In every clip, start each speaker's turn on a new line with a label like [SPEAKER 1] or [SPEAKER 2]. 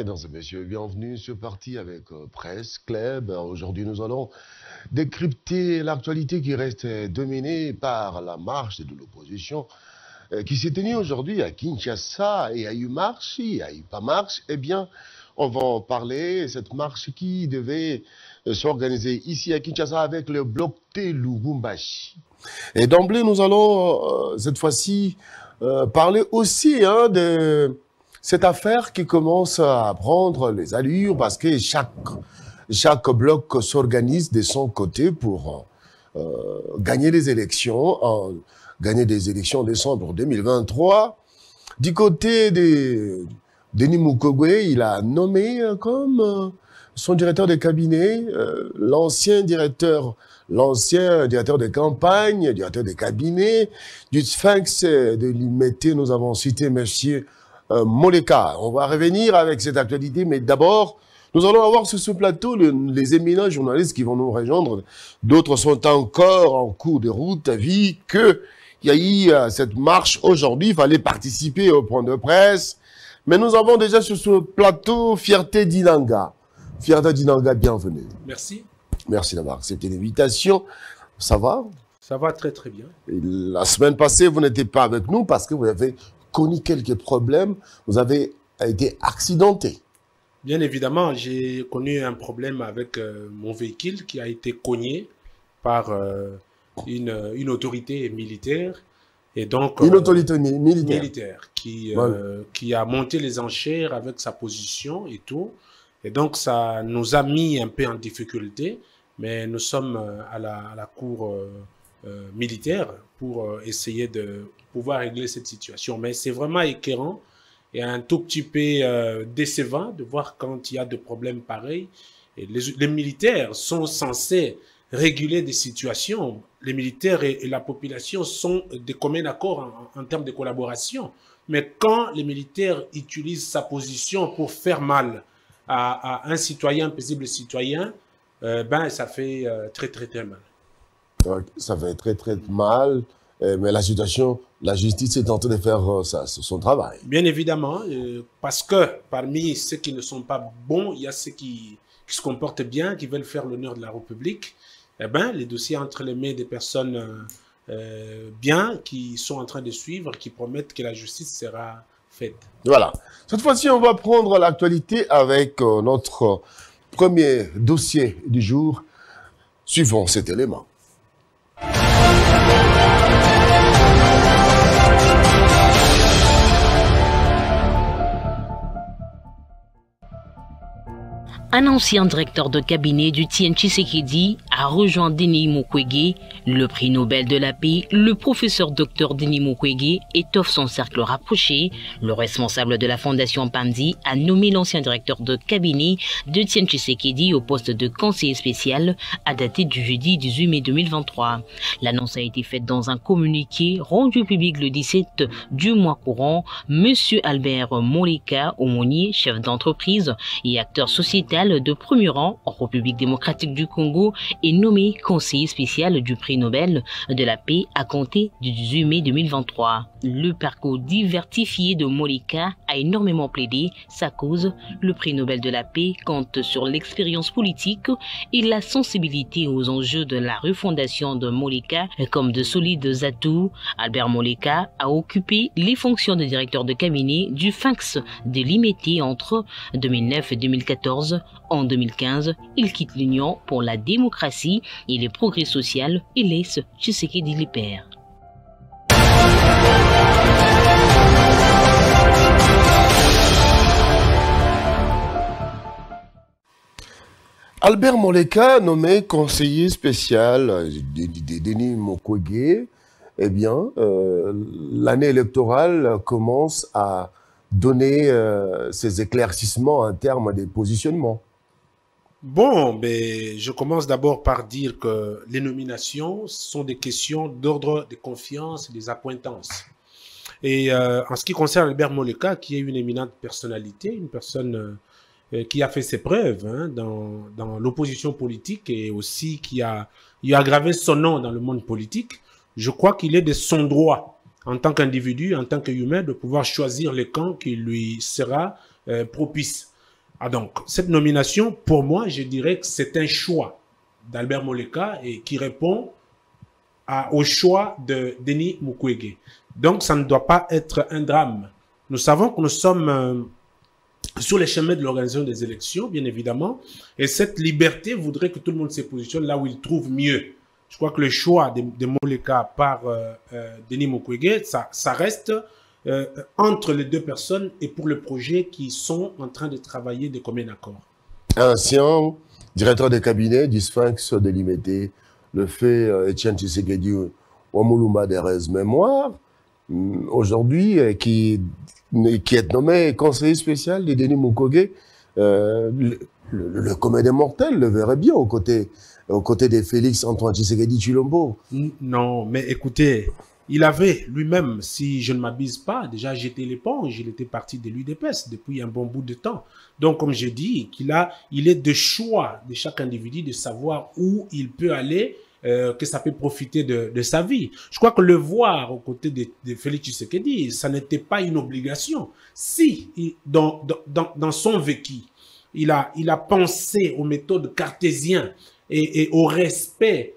[SPEAKER 1] Mesdames et messieurs, bienvenue sur Parti avec Presse Club. Aujourd'hui, nous allons décrypter l'actualité qui reste dominée par la marche de l'opposition qui s'est tenue aujourd'hui à Kinshasa. Et il y a eu marche, il n'y a eu pas marche. Eh bien, on va en parler. Cette marche qui devait s'organiser ici à Kinshasa avec le bloc T Lubumbashi. Et d'emblée, nous allons cette fois-ci parler aussi de cette affaire qui commence à prendre les allures parce que chaque bloc s'organise de son côté pour gagner des élections en décembre 2023. Du côté de Denis Mukwege, il a nommé comme son directeur de cabinet l'ancien directeur de campagne, directeur de cabinet du Sphinx de l'Imité. Nous avons cité monsieur Moleka. On va revenir avec cette actualité, mais d'abord, nous allons avoir sur ce plateau les éminents journalistes qui vont nous rejoindre. D'autres sont encore en cours de route, vu qu'il y a eu cette marche aujourd'hui. Il fallait participer au point de presse. Mais nous avons déjà sur ce plateau Fierté Dinanga. Fierté Dinanga, bienvenue.
[SPEAKER 2] Merci.
[SPEAKER 1] Merci d'avoir accepté l'invitation. Ça va?
[SPEAKER 2] Ça va très très bien.
[SPEAKER 1] Et la semaine passée, vous n'étiez pas avec nous parce que vous avez connu quelques problèmes. Vous avez été accidenté.
[SPEAKER 2] Bien évidemment, j'ai connu un problème avec mon véhicule qui a été cogné par une autorité militaire. Et donc,
[SPEAKER 1] une autorité militaire
[SPEAKER 2] qui a monté les enchères avec sa position et tout. Et donc, ça nous a mis un peu en difficulté. Mais nous sommes à la cour militaire pour essayer de pouvoir régler cette situation. Mais c'est vraiment écœurant et un tout petit peu décevant de voir quand il y a des problèmes pareils. Et les militaires sont censés réguler des situations. Les militaires et la population sont de commun accord en termes de collaboration. Mais quand les militaires utilisent sa position pour faire mal à un citoyen, un paisible citoyen, ça fait très très très mal.
[SPEAKER 1] Ça fait très très mal, mais la justice est en train de faire son travail.
[SPEAKER 2] Bien évidemment, parce que parmi ceux qui ne sont pas bons, il y a ceux qui se comportent bien, qui veulent faire l'honneur de la République. Les dossiers entre les mains des personnes bien, qui sont en train de suivre, qui promettent que la justice sera faite.
[SPEAKER 1] Voilà. Cette fois-ci, on va prendre l'actualité avec notre premier dossier du jour. Suivons cet élément.
[SPEAKER 3] Un ancien directeur de cabinet du Etienne Tshisekedi a rejoint Denis Mukwege, le prix Nobel de la paix. Le professeur Dr Denis Mukwege étoffe son cercle rapproché. Le responsable de la fondation Panzi a nommé l'ancien directeur de cabinet de Etienne Tshisekedi au poste de conseiller spécial à dater du jeudi 18 mai 2023. L'annonce a été faite dans un communiqué rendu public le 17 du mois courant. Monsieur Albert Moleka, aumônier, chef d'entreprise et acteur sociétal de premier rang en République démocratique du Congo, est nommé conseiller spécial du prix Nobel de la paix à compter du 18 mai 2023. Le parcours diversifié de Moleka a énormément plaidé sa cause. Le prix Nobel de la paix compte sur l'expérience politique et la sensibilité aux enjeux de la refondation de Moleka comme de solides atouts. Albert Moleka a occupé les fonctions de directeur de cabinet du Sphinx de l'Imité entre 2009 et 2014. En 2015, il quitte l'Union pour la démocratie et le progrès social et laisse Tshisekedi les pères.
[SPEAKER 1] Albert Moleka, nommé conseiller spécial de Denis Mukwege, eh bien, l'année électorale commence à donner ses éclaircissements en termes de positionnement.
[SPEAKER 2] Bon, je commence d'abord par dire que les nominations sont des questions d'ordre de confiance et des accointances. Et en ce qui concerne Albert Moleka, qui est une éminente personnalité, une personne qui a fait ses preuves dans l'opposition politique et aussi qui a gravé son nom dans le monde politique, je crois qu'il est de son droit en tant qu'individu, en tant qu'humain, de pouvoir choisir le camp qui lui sera propice. Ah donc, cette nomination, pour moi, je dirais que c'est un choix d'Albert Moleka et qui répond au choix de Denis Mukwege. Donc, ça ne doit pas être un drame. Nous savons que nous sommes sur les chemins de l'organisation des élections, bien évidemment, et cette liberté voudrait que tout le monde se positionne là où il trouve mieux. Je crois que le choix de Moleka par Denis Mukwege, ça reste entre les deux personnes et pour le projet qui sont en train de travailler de commun accord.
[SPEAKER 1] Ancien directeur de cabinet du Sphinx de l'IMT, le fait Etienne Tshisekedi Wamuluma Derez Mémoire, aujourd'hui, qui est nommé conseiller spécial de Denis Mukwege, le commun des mortels le verrait bien aux côtés de Félix Antoine Tshisekedi Tshilombo.
[SPEAKER 2] Non, mais écoutez, il avait lui-même, si je ne m'abuse pas, déjà jeté l'éponge. Il était parti de l'UDPS depuis un bon bout de temps. Donc, comme j'ai dit, il est de choix de chaque individu de savoir où il peut aller, que ça peut profiter de sa vie. Je crois que le voir aux côtés de Félix Tshisekedi, ça n'était pas une obligation. Si, dans son vécu, il a pensé aux méthodes cartésiennes et au respect,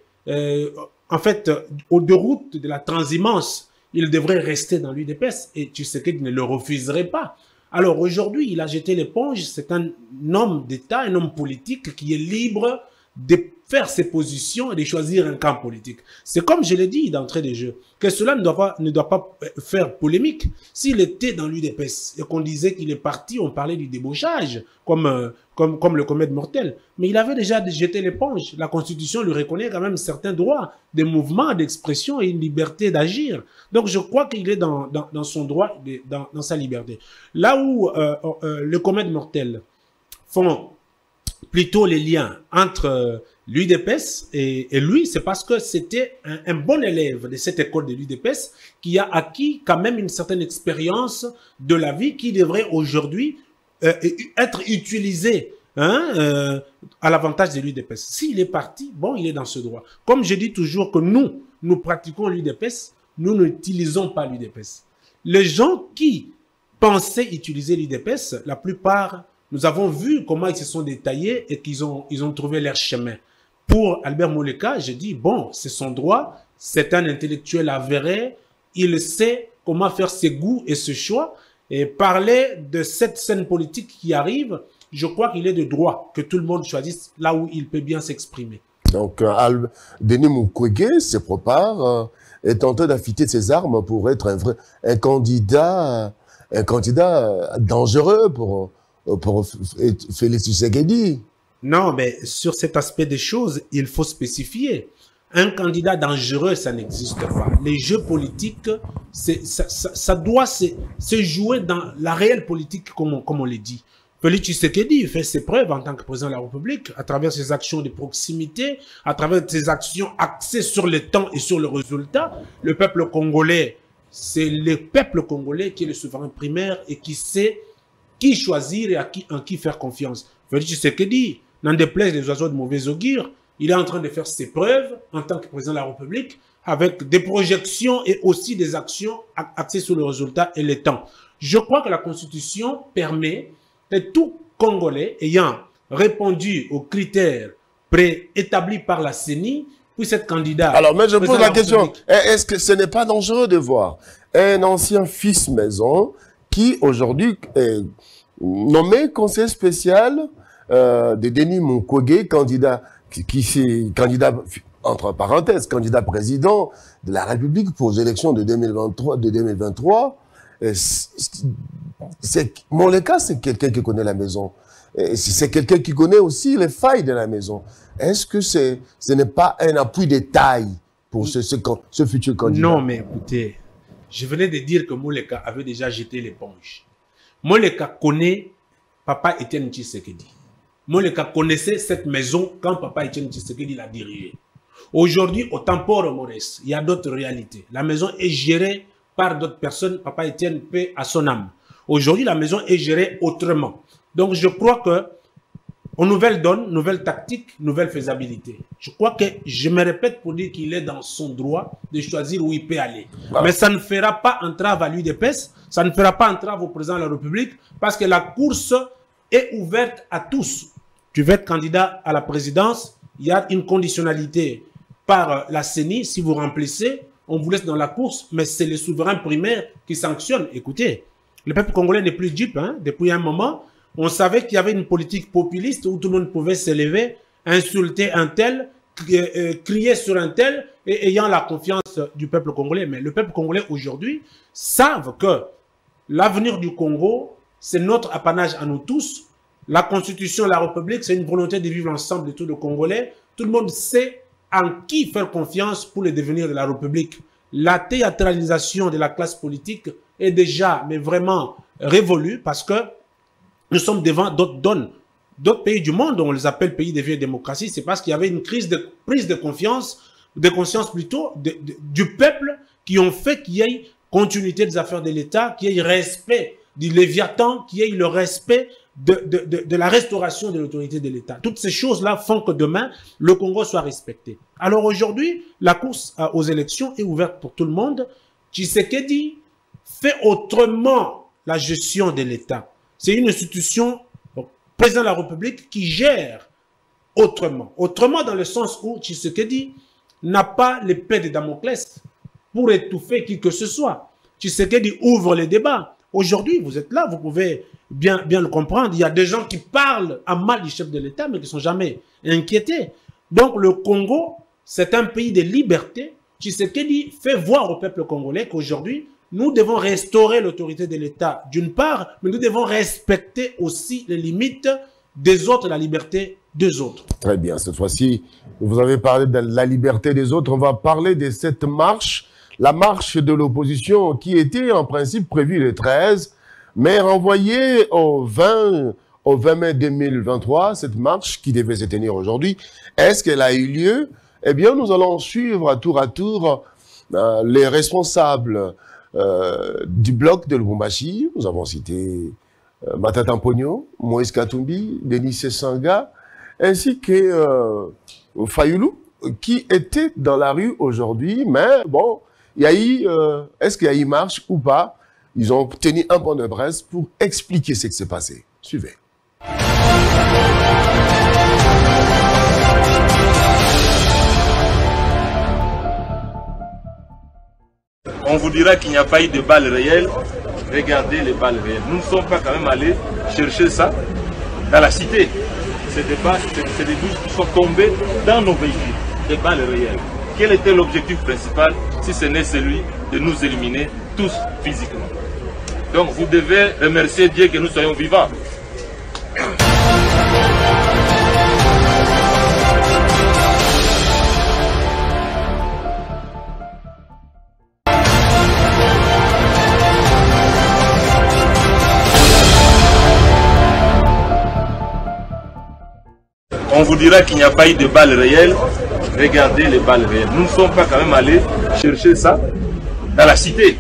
[SPEAKER 2] en fait, aux deux routes de la transhumance, il devrait rester dans l'UDPS et Tshisekedi ne le refuserait pas. Alors aujourd'hui, il a jeté l'éponge, c'est un homme d'État, un homme politique qui est libre de faire ses positions et de choisir un camp politique. C'est comme je l'ai dit d'entrée de jeu, que cela ne doit pas faire polémique. S'il était dans l'UDPS et qu'on disait qu'il est parti, on parlait du débauchage, comme le comète mortel. Mais il avait déjà jeté l'éponge. La Constitution lui reconnaît quand même certains droits, des mouvements, d'expression et une liberté d'agir. Donc je crois qu'il est dans son droit, dans sa liberté. Là où le comète mortel font plutôt les liens entre l'UDPS et lui, c'est parce que c'était un bon élève de cette école de l'UDPS qui a acquis quand même une certaine expérience de la vie qui devrait aujourd'hui être utilisée à l'avantage de l'UDPS. S'il est parti, bon, il est dans ce droit. Comme je dis toujours que nous pratiquons l'UDPS, nous n'utilisons pas l'UDPS. Les gens qui pensaient utiliser l'UDPS, la plupart, nous avons vu comment ils se sont détaillés et qu'ils ont trouvé leur chemin. Pour Albert Moleka, je dis, bon, c'est son droit, c'est un intellectuel avéré, il sait comment faire ses goûts et ses choix. Et parler de cette scène politique qui arrive, je crois qu'il est de droit que tout le monde choisisse là où il peut bien s'exprimer. Donc,
[SPEAKER 1] Denis Mukwege se prépare, est en train d'affûter ses armes pour être un candidat dangereux pour Félix Tshisekedi.
[SPEAKER 2] Non, mais sur cet aspect des choses, il faut spécifier. Un candidat dangereux, ça n'existe pas. Les jeux politiques, ça doit se jouer dans la réelle politique, comme on l'a dit. Félix Tshisekedi fait ses preuves en tant que président de la République, à travers ses actions de proximité, à travers ses actions axées sur le temps et sur le résultat. Le peuple congolais, c'est le peuple congolais qui est le souverain primaire et qui sait qui choisir et en qui faire confiance. Félix Tshisekedi, n'en déplaise les oiseaux de mauvais augure, il est en train de faire ses preuves en tant que président de la République avec des projections et aussi des actions axées sur le résultat et le temps. Je crois que la Constitution permet que tout Congolais ayant répondu aux critères préétablis par la CENI puisse être candidat.
[SPEAKER 1] Alors, mais je pose la question, est-ce que ce n'est pas dangereux de voir un ancien fils maison qui aujourd'hui est nommé conseiller spécial de Denis Mukwege, candidat entre parenthèses, candidat président de la République pour les élections de 2023. Moleka, c'est quelqu'un qui connaît la maison. C'est quelqu'un qui connaît aussi les failles de la maison. Est-ce que ce n'est pas un appui de taille pour ce futur candidat?
[SPEAKER 2] Non, mais écoutez, je venais de dire que Moleka avait déjà jeté l'éponge. Moleka connaît Papa Etienne Tshisekedi. Moleka connaissait cette maison quand Papa Etienne Tshisekedi l'a dirigée. Aujourd'hui, au Tamporo Maurice, il y a d'autres réalités. La maison est gérée par d'autres personnes. Papa Etienne paie à son âme. Aujourd'hui, la maison est gérée autrement. Donc, je crois que, en nouvelle donne, nouvelle tactique, nouvelle faisabilité. Je crois que, je me répète pour dire qu'il est dans son droit de choisir où il peut aller. Ah. Mais ça ne fera pas entrave à l'UDPS, ça ne fera pas entrave au président de la République, parce que la course est ouverte à tous. Tu veux être candidat à la présidence, il y a une conditionnalité par la CENI. Si vous remplissez, on vous laisse dans la course, mais c'est les souverains primaires qui sanctionnent. Écoutez, le peuple congolais n'est plus dupe. Hein. Depuis un moment, on savait qu'il y avait une politique populiste où tout le monde pouvait s'élever, insulter un tel, crier sur un tel, et ayant la confiance du peuple congolais. Mais le peuple congolais aujourd'hui savent que l'avenir du Congo, c'est notre apanage à nous tous. La Constitution, la République, c'est une volonté de vivre ensemble de tous les Congolais. Tout le monde sait en qui faire confiance pour le devenir de la République. La théâtralisation de la classe politique est déjà, mais vraiment, révolue parce que nous sommes devant d'autres pays du monde, on les appelle pays de vieille démocratie. C'est parce qu'il y avait une crise de prise de conscience plutôt, du peuple qui ont fait qu'il y ait continuité des affaires de l'État, qu'il y ait respect du Léviathan, qu'il y ait le respect de la restauration de l'autorité de l'État. Toutes ces choses-là font que demain, le Congo soit respecté. Alors aujourd'hui, la course aux élections est ouverte pour tout le monde. Tshisekedi fait autrement la gestion de l'État. C'est une institution, président de la République, qui gère autrement. Autrement dans le sens où Tshisekedi n'a pas l'épée de Damoclès pour étouffer qui que ce soit. Tshisekedi ouvre les débats. Aujourd'hui, vous êtes là, vous pouvez bien le comprendre. Il y a des gens qui parlent à mal du chef de l'État, mais qui ne sont jamais inquiétés. Donc, le Congo, c'est un pays de liberté. Tshisekedi fait voir au peuple congolais qu'aujourd'hui, nous devons restaurer l'autorité de l'État d'une part, mais nous devons respecter aussi les limites des autres, la liberté des autres.
[SPEAKER 1] Très bien, cette fois-ci, vous avez parlé de la liberté des autres. On va parler de cette marche, la marche de l'opposition qui était en principe prévue le 13, mais renvoyée au 20 mai 2023, cette marche qui devait se tenir aujourd'hui. Est-ce qu'elle a eu lieu? Eh bien, nous allons suivre à tour les responsables du bloc de Lubumbashi. Nous avons cité Matata Mponyo, Moïse Katumbi, Denis Sanga, ainsi que Fayulu, qui était dans la rue aujourd'hui. Mais bon, il y a eu, est-ce qu'il y a eu marche ou pas? Ils ont tenu un point de presse pour expliquer ce qui s'est passé. Suivez.
[SPEAKER 4] On vous dira qu'il n'y a pas eu de balles réelles. Regardez les balles réelles. Nous ne sommes pas quand même allés chercher ça dans la cité. C'est des douches qui sont tombées dans nos véhicules. Des balles réelles. Quel était l'objectif principal si ce n'est celui de nous éliminer tous physiquement? Donc vous devez remercier Dieu que nous soyons vivants. On vous dira qu'il n'y a pas eu de balles réelles. Regardez les balles réelles. Nous ne sommes pas quand même allés chercher ça dans la cité.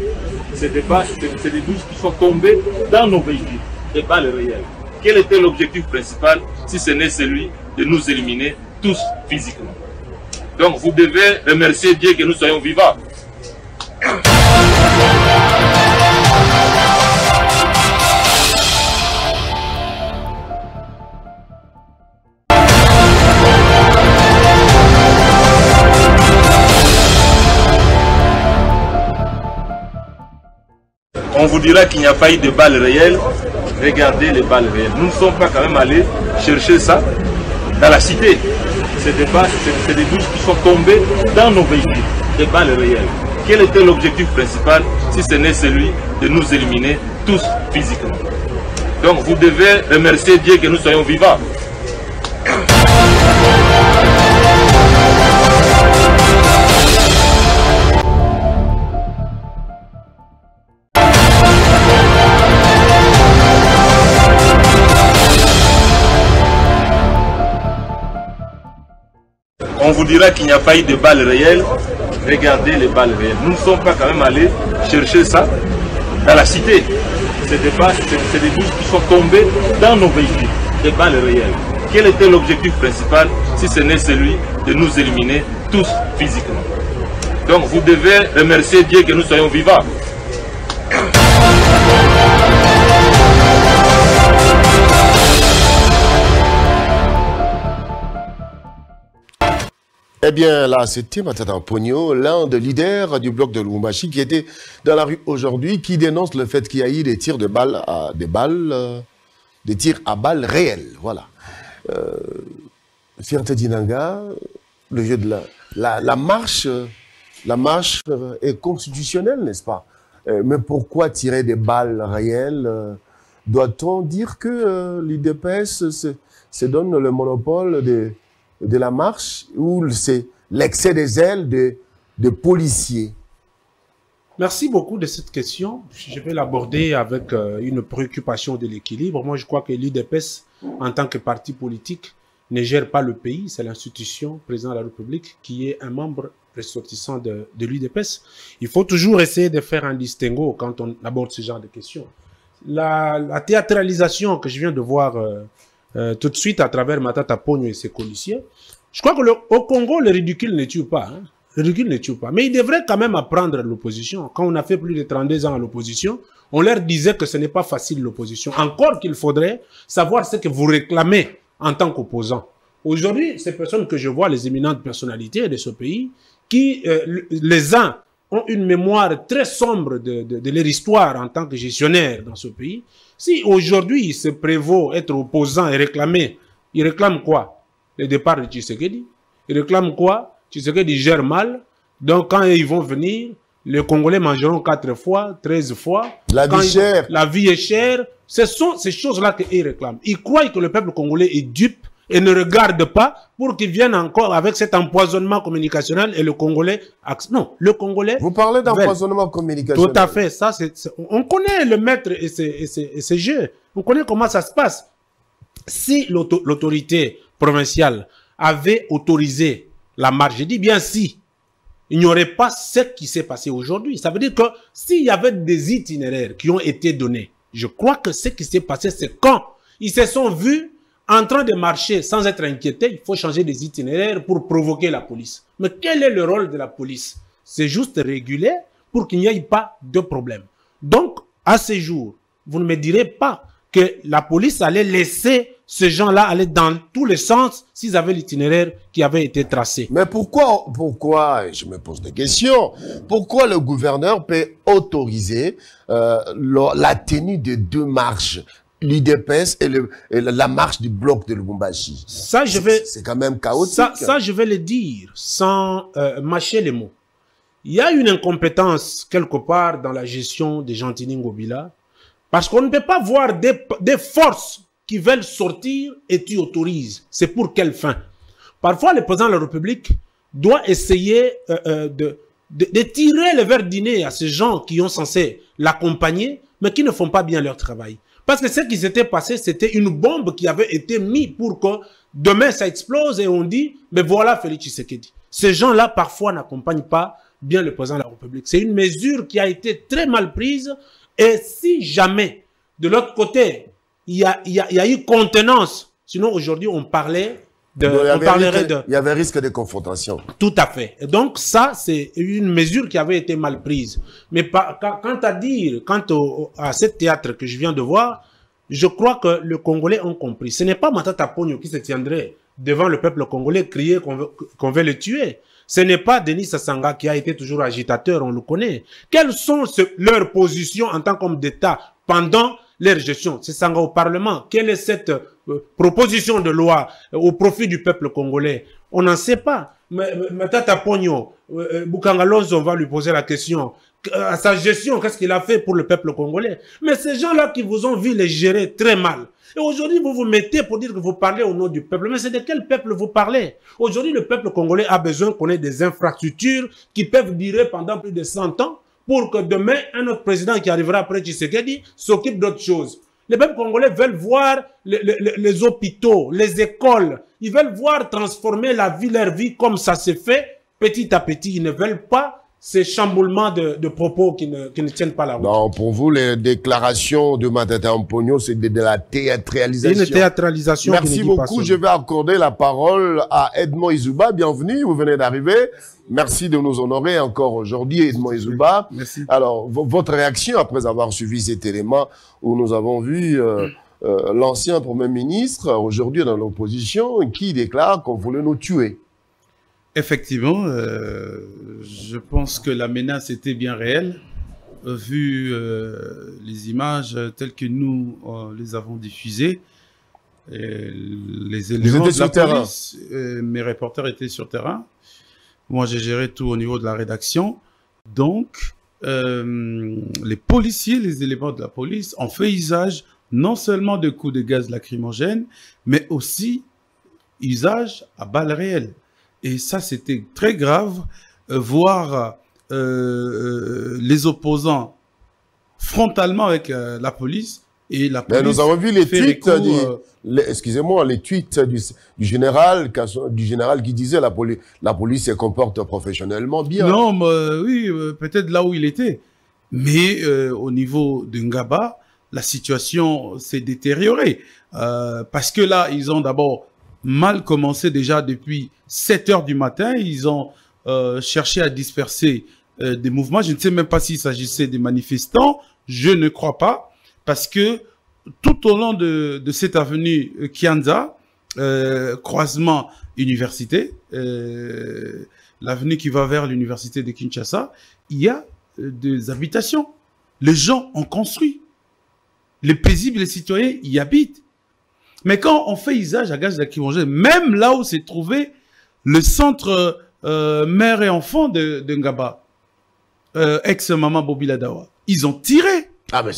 [SPEAKER 4] C'est des douches qui sont tombées dans nos véhicules. Des balles réelles. Quel était l'objectif principal si ce n'est celui de nous éliminer tous physiquement? Donc vous devez remercier Dieu que nous soyons vivants. On vous dira qu'il n'y a pas eu de balles réelles. Regardez les balles réelles. Nous ne sommes pas quand même allés chercher ça dans la cité. C'est des douches qui sont tombées dans nos véhicules. Des balles réelles. Quel était l'objectif principal si ce n'est celui de nous éliminer tous physiquement? Donc vous devez remercier Dieu que nous soyons vivants. On vous dira qu'il n'y a pas eu de balles réelles. Regardez les balles réelles. Nous ne sommes pas quand même allés chercher ça dans la cité. C'est des douches qui sont tombées dans nos véhicules. Des balles réelles. Quel était l'objectif principal si ce n'est celui de nous éliminer tous physiquement? Donc vous devez remercier Dieu que nous soyons vivants.
[SPEAKER 1] Eh bien, là, c'était Matata Pogno, l'un des leaders du bloc de Lubumbashi, qui était dans la rue aujourd'hui, qui dénonce le fait qu'il y a eu des tirs de balles des tirs à balles réelles. Voilà. Fierté Dinanga, le jeu de la marche est constitutionnelle, n'est-ce pas? Mais pourquoi tirer des balles réelles? Doit-on dire que l'UDPS se donne le monopole de la marche, ou c'est l'excès des ailes de policiers?
[SPEAKER 2] Merci beaucoup de cette question. Je vais l'aborder avec une préoccupation de l'équilibre. Moi, je crois que l'UDPS, en tant que parti politique, ne gère pas le pays. C'est l'institution, président de la République, qui est un membre ressortissant de l'UDPS. Il faut toujours essayer de faire un distinguo quand on aborde ce genre de questions. La théâtralisation que je viens de voir tout de suite à travers Matata Pogno et ses policiers, je crois qu'au Congo, le ridicule ne tue pas. Hein. Le ridicule ne tue pas. Mais il devrait quand même apprendre l'opposition. Quand on a fait plus de 32 ans à l'opposition, on leur disait que ce n'est pas facile l'opposition. Encore qu'il faudrait savoir ce que vous réclamez en tant qu'opposant. Aujourd'hui, ces personnes que je vois, les éminentes personnalités de ce pays, qui, les uns, ont une mémoire très sombre de leur histoire en tant que gestionnaire dans ce pays. Si aujourd'hui, il se prévaut être opposant et réclamer, il réclame quoi? Le départ de Tshisekedi. Il réclame quoi? Tshisekedi gère mal. Donc, quand ils vont venir, les Congolais mangeront 4 fois, 13 fois.
[SPEAKER 1] La vie chère.
[SPEAKER 2] La vie est chère. Ce sont ces choses-là qu'ils réclament. Ils croient que le peuple congolais est dupe et ne regarde pas pour qu'ils viennent encore avec cet empoisonnement communicationnel et le Congolais... Non, le Congolais...
[SPEAKER 1] Vous parlez d'empoisonnement communicationnel.
[SPEAKER 2] Tout à fait. Ça, on connaît le maître et ses jeux. On connaît comment ça se passe. Si l'autorité provinciale avait autorisé la marche, je dis bien si, il n'y aurait pas ce qui s'est passé aujourd'hui. Ça veut dire que s'il y avait des itinéraires qui ont été donnés, je crois que ce qui s'est passé, c'est quand ils se sont vus en train de marcher sans être inquiétés, il faut changer des itinéraires pour provoquer la police. Mais quel est le rôle de la police? C'est juste réguler pour qu'il n'y ait pas de problème. Donc, à ce jour, vous ne me direz pas que la police allait laisser ces gens-là aller dans tous les sens s'ils avaient l'itinéraire qui avait été tracé.
[SPEAKER 1] Mais pourquoi, je me pose des questions, pourquoi le gouverneur peut autoriser la tenue de 2 marches, l'UDPS et la marche du bloc de Lubumbashi?
[SPEAKER 2] Ça,
[SPEAKER 1] c'est quand même chaotique.
[SPEAKER 2] Ça, je vais le dire sans mâcher les mots. Il y a une incompétence quelque part dans la gestion des Gentini Ngobila, parce qu'on ne peut pas voir des forces qui veulent sortir et tu autorises. C'est pour quelle fin? Parfois, le président de la République doit essayer de tirer le verre du nez à ces gens qui ont censé l'accompagner, mais qui ne font pas bien leur travail. Parce que ce qui s'était passé, c'était une bombe qui avait été mise pour que demain ça explose et on dit, mais voilà Félix Tshisekedi. Ces gens-là, parfois, n'accompagnent pas bien le président de la République. C'est une mesure qui a été très mal prise. Et si jamais, de l'autre côté, il y a eu contenance, sinon aujourd'hui on parlerait de...
[SPEAKER 1] Il y avait risque de confrontation.
[SPEAKER 2] Tout à fait. Et donc ça, c'est une mesure qui avait été mal prise. Mais quant à ce théâtre que je viens de voir, je crois que les Congolais ont compris. Ce n'est pas Matata Pogno qui se tiendrait devant le peuple congolais crier qu'on veut le tuer. Ce n'est pas Denis Sassanga qui a été toujours agitateur, on le connaît. Quelles sont leurs positions en tant qu'homme d'État pendant leur gestion? Sassanga au Parlement, quelle est cette proposition de loi au profit du peuple congolais? On n'en sait pas. Matata Pogno, Bukangalonzo, on va lui poser la question. À sa gestion, qu'est-ce qu'il a fait pour le peuple congolais? Mais ces gens-là qui vous ont vu les gérer très mal. Et aujourd'hui, vous vous mettez pour dire que vous parlez au nom du peuple. Mais c'est de quel peuple vous parlez? Aujourd'hui, le peuple congolais a besoin qu'on ait des infrastructures qui peuvent durer pendant plus de 100 ans pour que demain, un autre président qui arrivera après Tshisekedi s'occupe d'autres choses. Les peuples congolais veulent voir les hôpitaux, les écoles. Ils veulent voir transformer leur vie comme ça se fait petit à petit. Ils ne veulent pas ces chamboulements de propos qui ne tiennent pas la route.
[SPEAKER 1] Non, pour vous, les déclarations de Matata Pogno, c'est de la théâtralisation.
[SPEAKER 2] C'est une théâtralisation.
[SPEAKER 1] Merci beaucoup. Je vais accorder la parole à Edmond Izouba. Bienvenue, vous venez d'arriver. Merci de nous honorer encore aujourd'hui, Edmond Izouba.
[SPEAKER 2] Merci.
[SPEAKER 1] Alors, votre réaction après avoir suivi cet élément où nous avons vu l'ancien Premier ministre, aujourd'hui dans l'opposition, qui déclare qu'on voulait nous tuer.
[SPEAKER 5] Effectivement, je pense que la menace était bien réelle, vu les images telles que nous les avons diffusées. Les éléments de la police, mes reporters étaient sur terrain. Moi, j'ai géré tout au niveau de la rédaction. Donc, les policiers, les éléments de la police ont fait usage non seulement de coups de gaz lacrymogènes, mais aussi usage à balles réelles. Et ça, c'était très grave, voir les opposants frontalement avec la police. Et la police.
[SPEAKER 1] Mais nous avons vu les tweets, excusez-moi, les tweets du général qui disait la police se comporte professionnellement bien.
[SPEAKER 5] Non, mais, oui, peut-être là où il était. Mais au niveau de Ngaba, la situation s'est détériorée. Parce que là, ils ont d'abord mal commencé déjà depuis 7 heures du matin. Ils ont cherché à disperser des mouvements. Je ne sais même pas s'il s'agissait des manifestants. Je ne crois pas. Parce que tout au long de cette avenue Kianza, croisement université, l'avenue qui va vers l'université de Kinshasa, il y a des habitations. Les gens ont construit. Les paisibles, les citoyens y habitent. Mais quand on fait usage à gaz lacrymogène, même là où s'est trouvé le centre mère et enfant de Ngaba, ex-maman Bobila Dawa, ils ont tiré.
[SPEAKER 1] Ah, mais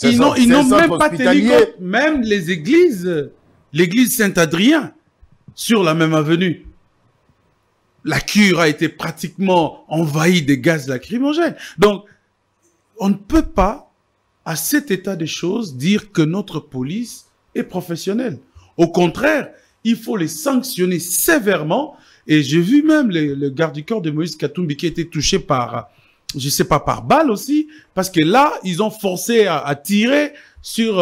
[SPEAKER 5] ils n'ont même pas tenu compte, même les églises, l'église Saint-Adrien, sur la même avenue. La cure a été pratiquement envahie de gaz lacrymogènes. Donc, on ne peut pas, à cet état de choses, dire que notre police est professionnelle. Au contraire, il faut les sanctionner sévèrement. Et j'ai vu même le garde du corps de Moïse Katumbi qui a été touché par... je ne sais pas, par balle aussi, parce que là, ils ont forcé à tirer sur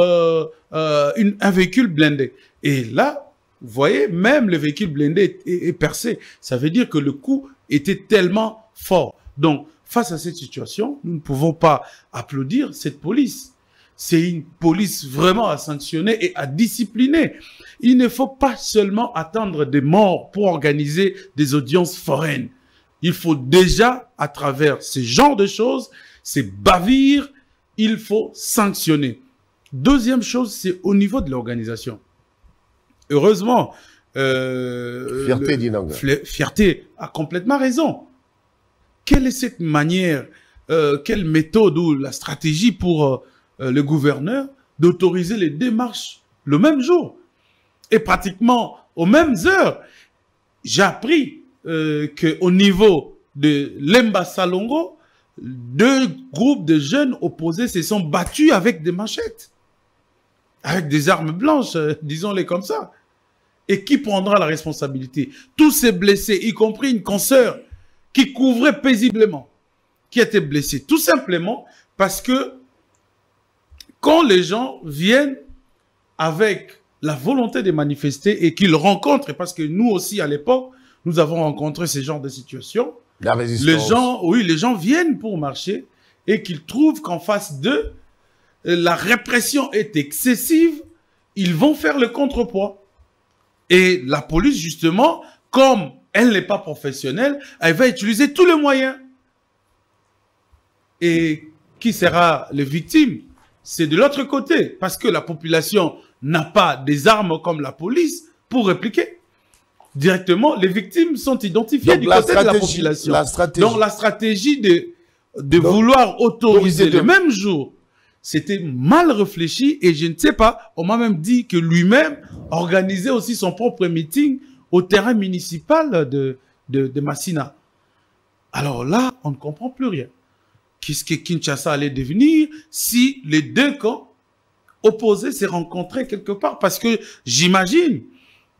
[SPEAKER 5] un véhicule blindé. Et là, vous voyez, même le véhicule blindé est percé. Ça veut dire que le coup était tellement fort. Donc, face à cette situation, nous ne pouvons pas applaudir cette police. C'est une police vraiment à sanctionner et à discipliner. Il ne faut pas seulement attendre des morts pour organiser des audiences foraines. Il faut déjà, à travers ce genre de choses, ces bavires, il faut sanctionner. Deuxième chose, c'est au niveau de l'organisation. Heureusement, Fierté a complètement raison. Quelle est cette manière, quelle méthode ou la stratégie pour le gouverneur d'autoriser les démarches le même jour et pratiquement aux mêmes heures? J'ai appris qu'au niveau de Lemba Salongo, 2 groupes de jeunes opposés se sont battus avec des machettes, avec des armes blanches, disons-les comme ça. Et qui prendra la responsabilité? Tous ces blessés, y compris une consoeur qui couvrait paisiblement, qui a été blessée, tout simplement parce que quand les gens viennent avec la volonté de manifester et qu'ils rencontrent, parce que nous aussi à l'époque, nous avons rencontré ce genre de situation.
[SPEAKER 1] La résistance.
[SPEAKER 5] Les gens viennent pour marcher et qu'ils trouvent qu'en face d'eux, la répression est excessive, ils vont faire le contrepoids. Et la police, justement, comme elle n'est pas professionnelle, elle va utiliser tous les moyens. Et qui sera les victimes? C'est de l'autre côté, parce que la population n'a pas des armes comme la police pour répliquer. Directement, les victimes sont identifiées du côté de la population. Donc la stratégie de vouloir autoriser le même jour, c'était mal réfléchi et je ne sais pas, on m'a même dit que lui-même organisait aussi son propre meeting au terrain municipal de Massina. Alors là, on ne comprend plus rien. Qu'est-ce que Kinshasa allait devenir si les deux camps opposés s'est rencontrés quelque part? Parce que j'imagine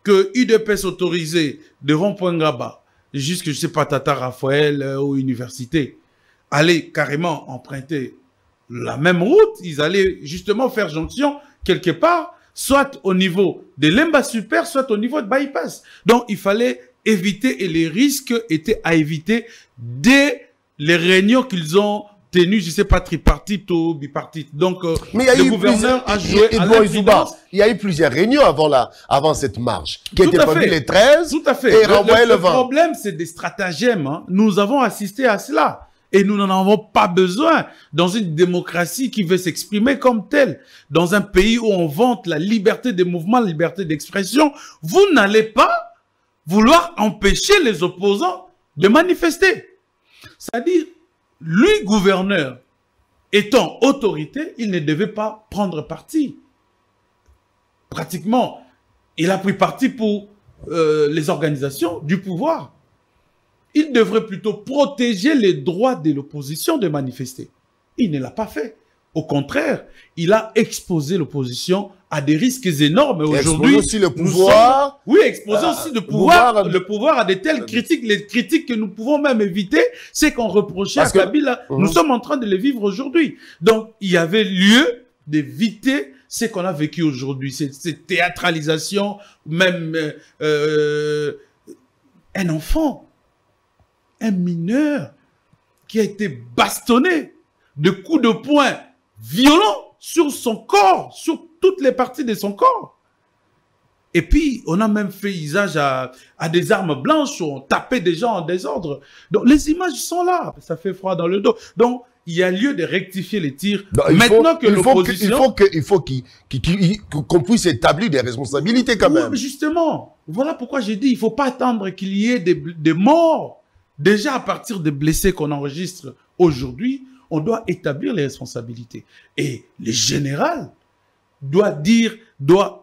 [SPEAKER 5] que UDPS autorisé de Rond-Point Ngaba, jusque, je sais pas, Tata Raphaël ou université, allaient carrément emprunter la même route, ils allaient justement faire jonction quelque part, soit au niveau de Lemba Super, soit au niveau de Bypass. Donc, il fallait éviter et les risques étaient à éviter dès les réunions qu'ils ont tenu, je ne sais pas, tripartite ou bipartite. Donc,
[SPEAKER 1] mais le
[SPEAKER 5] gouverneur a joué à
[SPEAKER 1] l'incidence. Il y a eu plusieurs réunions avant cette marche, qui était prévue les 13,
[SPEAKER 5] tout à fait.
[SPEAKER 1] Et renvoyé le 20.
[SPEAKER 5] Le problème, c'est des stratagèmes. Hein. Nous avons assisté à cela. Et nous n'en avons pas besoin dans une démocratie qui veut s'exprimer comme telle. Dans un pays où on vante la liberté des mouvements, la liberté d'expression, vous n'allez pas vouloir empêcher les opposants de manifester. C'est-à-dire, lui, gouverneur, étant autorité, il ne devait pas prendre parti. Pratiquement, il a pris parti pour les organisations du pouvoir. Il devrait plutôt protéger les droits de l'opposition de manifester. Il ne l'a pas fait. Au contraire, il a exposé l'opposition à des risques énormes. Aujourd'hui,
[SPEAKER 1] aussi le pouvoir.
[SPEAKER 5] Oui, exposer aussi le pouvoir à de telles critiques. Les critiques que nous pouvons même éviter, c'est qu'on reprochait à Kabila. Nous sommes en train de les vivre aujourd'hui. Donc, il y avait lieu d'éviter ce qu'on a vécu aujourd'hui. Cette théâtralisation, même un enfant, un mineur qui a été bastonné de coups de poing violents sur son corps, sur toutes les parties de son corps. Et puis, on a même fait usage à des armes blanches, on tapait des gens en désordre. Donc, les images sont là, ça fait froid dans le dos. Donc, il y a lieu de rectifier les tirs. Maintenant que l'opposition...
[SPEAKER 1] Il faut qu'on puisse établir des responsabilités quand même.
[SPEAKER 5] Mais justement, voilà pourquoi j'ai dit, il ne faut pas attendre qu'il y ait des morts. Déjà, à partir des blessés qu'on enregistre aujourd'hui, on doit établir les responsabilités. Et le général doit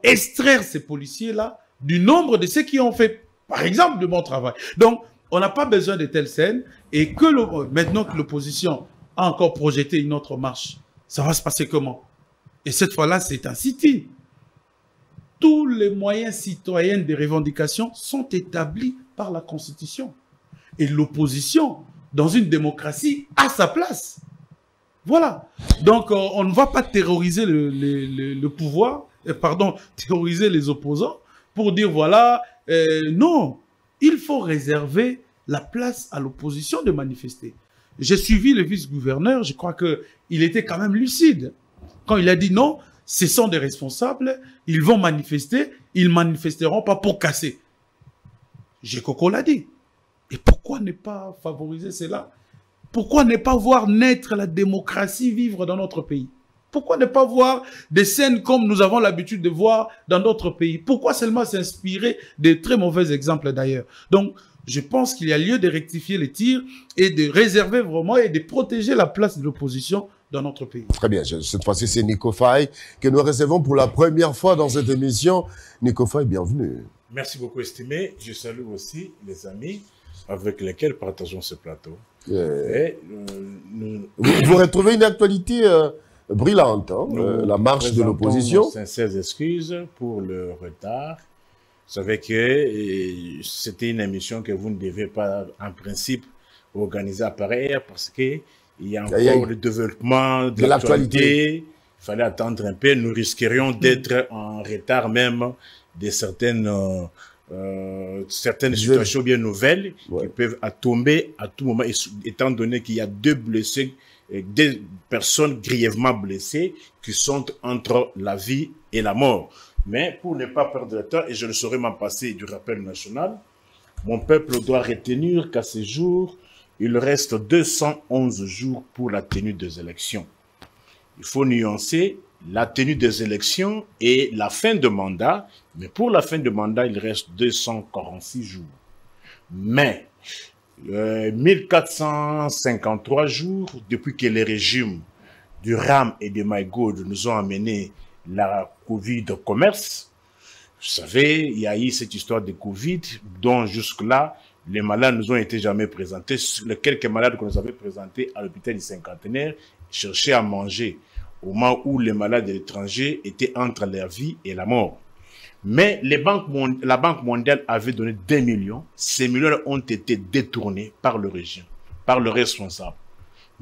[SPEAKER 5] extraire ces policiers-là du nombre de ceux qui ont fait, par exemple, de bon travail. Donc, on n'a pas besoin de telles scènes. Et maintenant que l'opposition a encore projeté une autre marche, ça va se passer comment? Et cette fois-là, c'est un sit-in. Tous les moyens citoyens de revendication sont établis par la Constitution. Et l'opposition, dans une démocratie, a sa place. Voilà. Donc, on ne va pas terroriser le pouvoir, terroriser les opposants pour dire, voilà, non, il faut réserver la place à l'opposition de manifester. J'ai suivi le vice-gouverneur, je crois qu'il était quand même lucide. Quand il a dit non, ce sont des responsables, ils vont manifester, ils ne manifesteront pas pour casser. Coco l'a dit. Et pourquoi ne pas favoriser cela? Pourquoi ne pas voir naître la démocratie vivre dans notre pays? Pourquoi ne pas voir des scènes comme nous avons l'habitude de voir dans d'autres pays? Pourquoi seulement s'inspirer de très mauvais exemples d'ailleurs? Donc, je pense qu'il y a lieu de rectifier les tirs et de réserver vraiment et de protéger la place de l'opposition dans notre pays.
[SPEAKER 1] Très bien. Cette fois-ci, c'est Nico Faye que nous recevons pour la première fois dans cette émission. Nico Faye, bienvenue.
[SPEAKER 2] Merci beaucoup, estimé. Je salue aussi les amis avec lesquels partageons ce plateau.
[SPEAKER 1] Vous retrouvez une actualité brillante, hein, la marche de l'opposition.
[SPEAKER 2] Sincères excuses pour le retard. Vous savez que c'était une émission que vous ne devez pas, en principe, organiser à pareille parce qu'il y a encore le développement de l'actualité. Il fallait attendre un peu. Nous risquerions d'être en retard même de certaines situations bien nouvelles qui peuvent tomber à tout moment, étant donné qu'il y a deux personnes grièvement blessées qui sont entre la vie et la mort. Mais pour ne pas perdre de temps, et je ne saurais m'en passer du rappel national, mon peuple doit retenir qu'à ce jour, il reste 211 jours pour la tenue des élections. Il faut nuancer la tenue des élections et la fin de mandat, mais pour la fin de mandat, il reste 246 jours. Mais 1453 jours depuis que les régimes du RAM et de Maïgoud nous ont amené la Covid au commerce. Vous savez, il y a eu cette histoire de Covid dont jusque-là, les malades nous ont été jamais présentés. Les quelques malades qu'on nous avait présentés à l'hôpital du Cinquantenaire cherchaient à manger au moment où les malades de l'étranger étaient entre la vie et la mort. Mais la Banque mondiale avait donné 2 millions. Ces millions ont été détournés par le régime, par le responsable.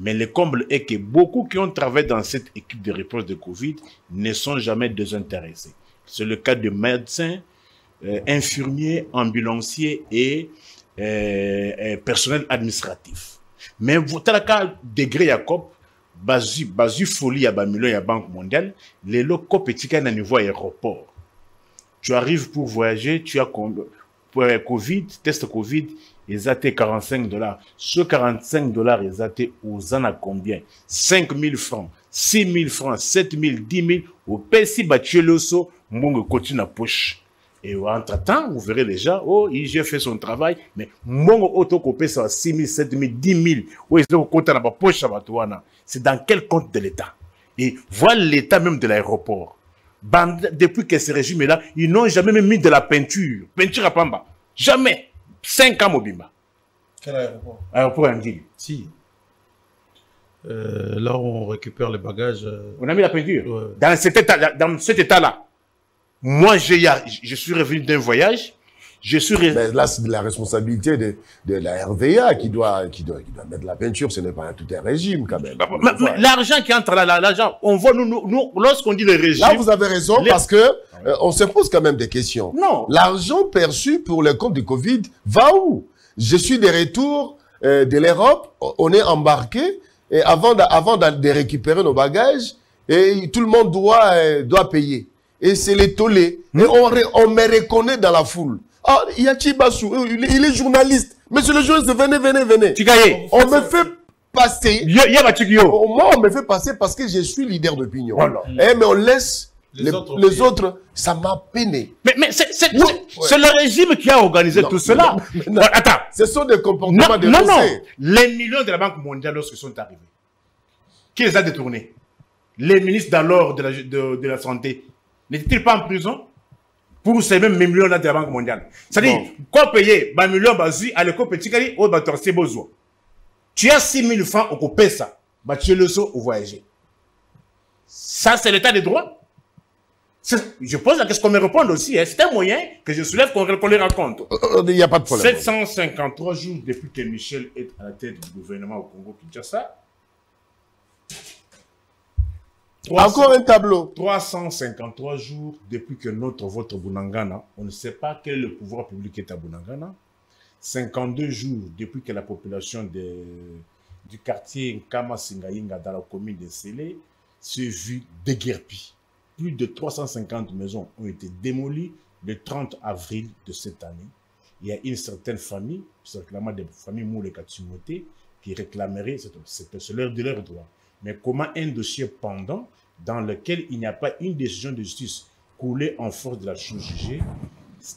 [SPEAKER 2] Mais le comble est que beaucoup qui ont travaillé dans cette équipe de réponse de Covid ne sont jamais désintéressés. C'est le cas de médecins, infirmiers, ambulanciers et personnel administratif. Mais dans le cas de Gré Jacob,
[SPEAKER 6] bazu folie à millions à Banque mondiale, les locaux petits à niveau aéroport. Tu arrives pour voyager, tu as Covid, test Covid, ils étaient $45. Ce $45, ils étaient aux ans à combien? 5 000 francs, 6 000 francs, 7 000, 10 000. Au PC, tu le saut, mon continue à poche. Et entre-temps, vous verrez déjà, oh, j'ai fait son travail, mais mon autocopé, ça 6 000, 7 000, 10 000. Oui, c'est dans quel compte de l'État? Et voilà l'état même de l'aéroport. Depuis que ce régime est là, ils n'ont jamais même mis de la peinture. Peinture à Pamba. Jamais. 5 ans, Mobimba.
[SPEAKER 5] Quel aéroport?
[SPEAKER 6] Aéroport Anguille.
[SPEAKER 5] Si. Là, on récupère les bagages.
[SPEAKER 6] On a mis la peinture.
[SPEAKER 5] Ouais.
[SPEAKER 6] Dans cet état-là. Moi, je suis revenu d'un voyage.
[SPEAKER 1] Mais là, c'est de la responsabilité de la RVA qui doit mettre la peinture. Ce n'est pas tout un régime, quand même.
[SPEAKER 6] Mais l'argent qui entre là, l'argent, on voit, nous lorsqu'on dit le régime.
[SPEAKER 1] Là, vous avez raison, parce que on se pose quand même des questions.
[SPEAKER 6] Non.
[SPEAKER 1] L'argent perçu pour le compte du Covid va où? Je suis de retour de l'Europe, on est embarqué, et avant de récupérer nos bagages, et tout le monde doit payer. Et c'est les tollés. Et on me reconnaît dans la foule. Ah, il y a Chibassou, il est journaliste. Monsieur le journaliste, venez. On me fait passer. Moi, on me fait passer parce que je suis leader d'opinion. Voilà. Mais on laisse les autres. Ça m'a peiné.
[SPEAKER 6] Mais c'est le régime qui a organisé tout cela. Attends.
[SPEAKER 1] Ce sont des comportements de
[SPEAKER 6] non. Les millions de la Banque mondiale, lorsqu'ils sont arrivés, qui les a détournés? Les ministres d'alors de la santé n'étaient-ils pas en prison pour ces mêmes millions-là de la Banque mondiale? C'est-à-dire, quoi payer un million à l'école petit cali ou c'est besoin. Tu as 6 000 francs au paye ça. Tu es le saut au voyager. Ça, c'est l'état des droits. Je pose la question qu'on me réponde aussi. Hein. C'est un moyen que je soulève qu'on les raconte.
[SPEAKER 1] Il n'y a pas de problème.
[SPEAKER 6] 753 jours depuis que Michel est à la tête du gouvernement au Congo-Kinshasa.
[SPEAKER 1] Encore un tableau.
[SPEAKER 6] 353 jours depuis que votre Bunangana, on ne sait pas quel est le pouvoir public est à Bunangana. 52 jours depuis que la population du quartier Nkama Singaïnga dans la commune de Sélé s'est vue déguerpie. Plus de 350 maisons ont été démolies le 30 avril de cette année. Il y a une certaine famille, c'est réclamant des familles Mouleka Timothée, qui réclamerait, c'est leur droit. Mais comment un dossier pendant dans lequel il n'y a pas une décision de justice coulée en force de la chose jugée,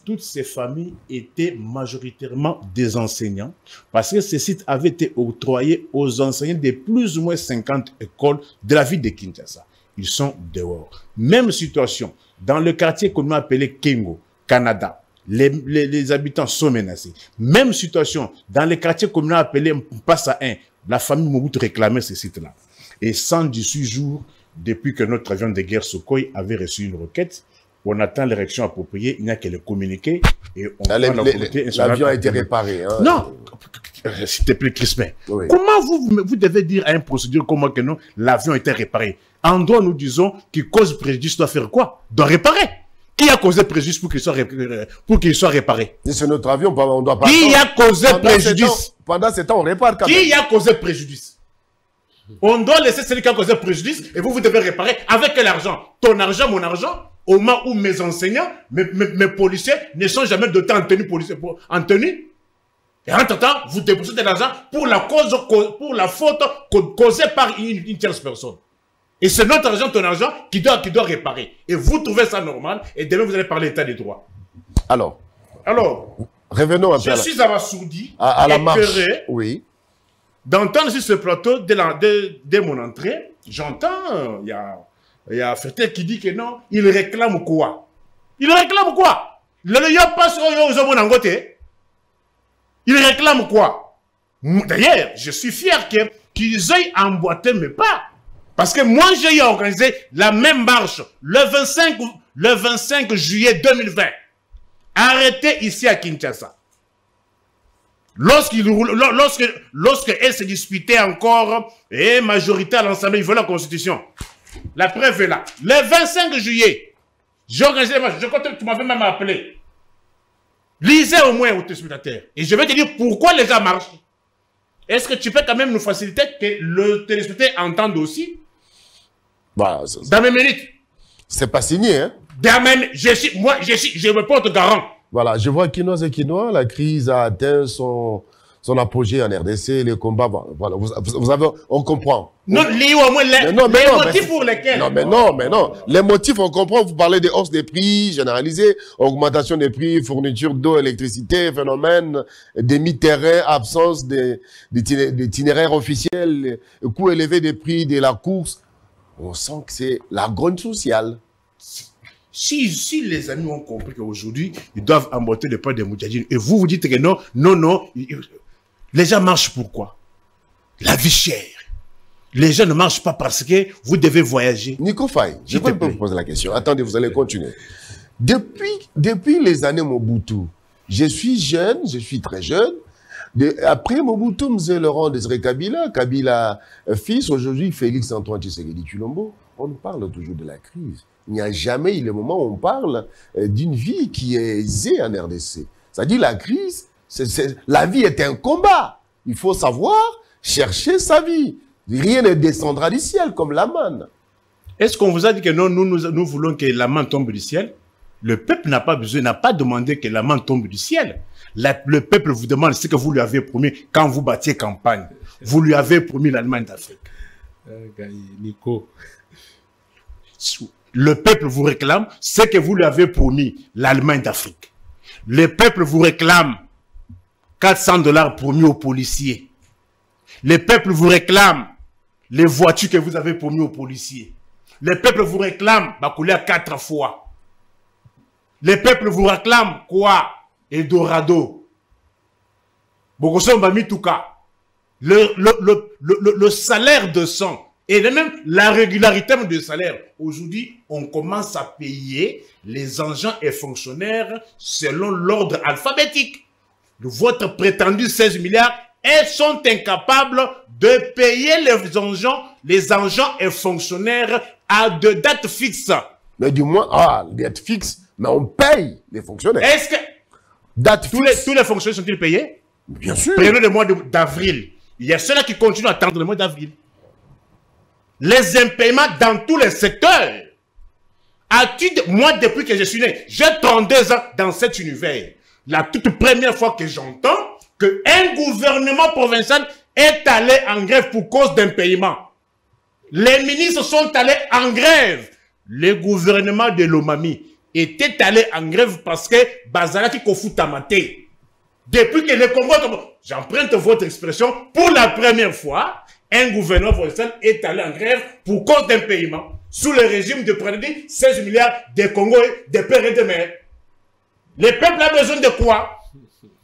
[SPEAKER 6] toutes ces familles étaient majoritairement des enseignants parce que ces sites avaient été octroyés aux enseignants de plus ou moins 50 écoles de la ville de Kinshasa. Ils sont dehors. Même situation dans le quartier qu'on a appelé Kengo, Canada. Les habitants sont menacés. Même situation dans le quartier qu'on a appelé Mpassa 1. La famille Mobutu réclamait ces sites-là. Et 118 jours depuis que notre avion de guerre Sukhoi avait reçu une requête, on attend l'érection appropriée, il n'y a qu'à le communiquer et on
[SPEAKER 1] l'avion a été réparé. Hein.
[SPEAKER 6] Non, s'il te plaît, Crispin. Oui. Comment vous devez dire à une procédure comment que non, l'avion a été réparé? En droit, nous disons qui cause préjudice doit faire quoi? Doit réparer. Qui a causé préjudice pour qu'il soit réparé?
[SPEAKER 1] C'est notre avion, on doit pas.
[SPEAKER 6] Qui a causé préjudice?
[SPEAKER 1] Pendant ce temps, on répare quand même.
[SPEAKER 6] Qui a causé préjudice? On doit laisser celui qui a causé préjudice et vous devez réparer avec quel argent? Ton argent, mon argent? Au moment où mes enseignants, mes policiers ne sont jamais dotés en tenue policière, en tenue. Et entre-temps, vous dépensez de l'argent pour la faute causée par une tierce personne. Et c'est notre argent, ton argent, qui doit réparer. Et vous trouvez ça normal, et demain vous allez parler d'état des droits.
[SPEAKER 1] Alors, revenons un peu.
[SPEAKER 6] Je suis abasourdi,
[SPEAKER 1] à la marche. Oui.
[SPEAKER 6] D'entendre sur ce plateau, dès mon entrée, j'entends, il y a Fertel qui dit que non, il réclame quoi? Il réclame quoi? Il réclame quoi? D'ailleurs, je suis fier qu'ils aient emboîté mes pas. Parce que moi, j'ai organisé la même marche le 25 juillet 2020. Arrêté ici à Kinshasa. Lorsqu'elle se disputait encore, et majorité à l'Assemblée, il veut la Constitution. La preuve est là. Le 25 juillet, j'ai organisé la marche. Je crois que tu m'avais même appelé. Lisez au moins au téléspectateur. Et je vais te dire pourquoi les gens marchent. Est-ce que tu peux quand même nous faciliter que le téléspectateur entende aussi?
[SPEAKER 1] Bah,
[SPEAKER 6] dans mes mérites.
[SPEAKER 1] C'est pas signé, hein?
[SPEAKER 6] Je me porte garant.
[SPEAKER 1] Voilà, je vois Quinois et Quinois, la crise a atteint son apogée en RDC, les combats, voilà, vous avez, on comprend.
[SPEAKER 6] Non, les motifs pour lesquels?
[SPEAKER 1] Non, mais non. Les motifs, on comprend, vous parlez des hausses des prix généralisées, augmentation des prix, fourniture d'eau, électricité, phénomène des mi-terrains, absence d'itinéraires officiels, coût élevé des prix de la course. On sent que c'est la grogne sociale.
[SPEAKER 6] Si les amis ont compris qu'aujourd'hui, ils doivent emboîter le pas des moudjahidines, et vous dites que non, les gens marchent pourquoi? La vie chère. Les gens ne marchent pas parce que vous devez voyager.
[SPEAKER 1] Nico Faye, je peux vous poser la question. Attendez, vous allez continuer. Depuis les années Mobutu, je suis jeune, je suis très jeune. Après Mobutu, M. Laurent Désiré Kabila fils, aujourd'hui Félix Antoine Tshisekedi Tshilombo, on parle toujours de la crise. Il n'y a jamais eu le moment où on parle d'une vie qui est aisée en RDC. C'est-à-dire la crise, la vie est un combat. Il faut savoir chercher sa vie. Rien ne descendra du ciel comme la manne.
[SPEAKER 6] Est-ce qu'on vous a dit que non, nous voulons que la manne tombe du ciel? Le peuple n'a pas besoin, n'a pas demandé que la manne tombe du ciel. Le peuple vous demande ce que vous lui avez promis quand vous battiez campagne. Vous lui avez promis l'Allemagne d'Afrique.
[SPEAKER 2] Nico.
[SPEAKER 6] Le peuple vous réclame ce que vous lui avez promis, l'Allemagne d'Afrique. Le peuple vous réclame 400 $ promis aux policiers. Le peuple vous réclame les voitures que vous avez promis aux policiers. Le peuple vous réclame Bakoulé 4 fois. Le peuple vous réclame quoi? Eldorado. Bogoson Bamitouka. Le salaire de sang. Et même la régularité de salaire. Aujourd'hui, on commence à payer les agents et fonctionnaires selon l'ordre alphabétique. Votre prétendu 16 milliards, elles sont incapables de payer les agents et fonctionnaires à de dates fixes.
[SPEAKER 1] Mais du moins, date fixe, mais on paye les fonctionnaires.
[SPEAKER 6] Est-ce que tous les fonctionnaires sont-ils payés?
[SPEAKER 1] Bien sûr.
[SPEAKER 6] Prenez le mois d'avril. Il y a ceux-là qui continuent à attendre le mois d'avril. Les impaiements dans tous les secteurs. Moi, depuis que je suis né, j'ai 32 ans dans cet univers. La toute première fois que j'entends qu'un gouvernement provincial est allé en grève pour cause d'impaiement. Les ministres sont allés en grève. Le gouvernement de l'Omami était allé en grève parce que Bazalaki Kofu Tamate. Depuis que le Congo, j'emprunte votre expression, pour la première fois, un gouvernement provincial est allé en grève pour cause d'impaiement. Sous le régime de Président, 16 milliards de Congolais, de pères et de mères. Le peuple a besoin de quoi?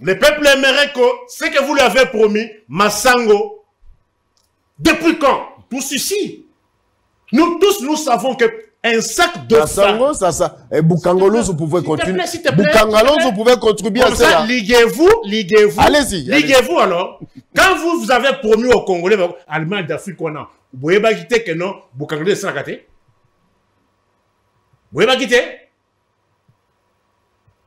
[SPEAKER 6] Le peuple aimerait que ce que vous lui avez promis, Massango, depuis quand? Tous ici. Nous tous, nous savons que un sac de
[SPEAKER 1] Massango, et Boukangolos, vous pouvez continuer. Boukangolos, vous pouvez contribuer à cela.
[SPEAKER 6] Liguez-vous.
[SPEAKER 1] Allez-y.
[SPEAKER 6] Liguez-vous alors. Quand vous avez promis aux Congolais, Allemagne d'Afrique, vous pouvez pas quitter que non, Boukangolos est racaté. Vous pouvez pas quitter.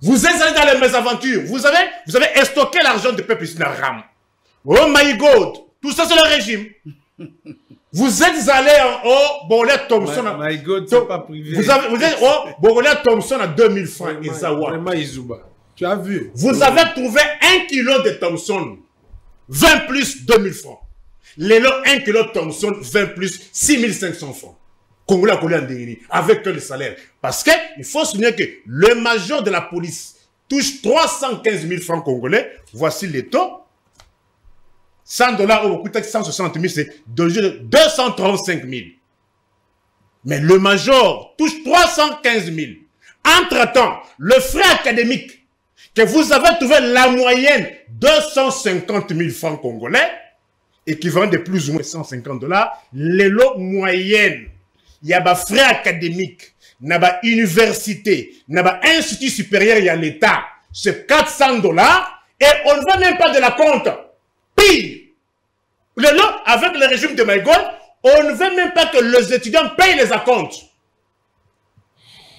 [SPEAKER 6] Vous êtes allé dans les mésaventures. Vous avez stocké l'argent du peuple ici dans Ram. Oh my God. Tout ça, c'est le régime. Vous êtes allé en haut, Bogolet Thompson.
[SPEAKER 2] My God, c'est pas privé.
[SPEAKER 6] Vous êtes au Bogolet Thompson à 2000 francs.
[SPEAKER 2] Vraiment, Izuba. Tu as vu.
[SPEAKER 6] Vous avez trouvé 1 kilo de Thompson. 20 plus 2000 francs. Les lots 1 kilo de Thompson, 20 plus 6500 francs. Congolais avec le salaire. Parce qu'il faut souligner que le major de la police touche 315 000 francs congolais. Voici les taux. 100 $ au coût de 160 000, c'est 235 000. Mais le major touche 315 000. Entre-temps, le frais académique, que vous avez trouvé la moyenne 250 000 francs congolais, équivalent de plus ou moins 150 $, les lots moyennes. Il y a des frais académiques, il y a des universités, il y a des instituts supérieurs, il y a l'État. C'est 400 $ et on ne va même pas de la compte. Pire, avec le régime de Maïgol, on ne veut même pas que les étudiants payent les acomptes.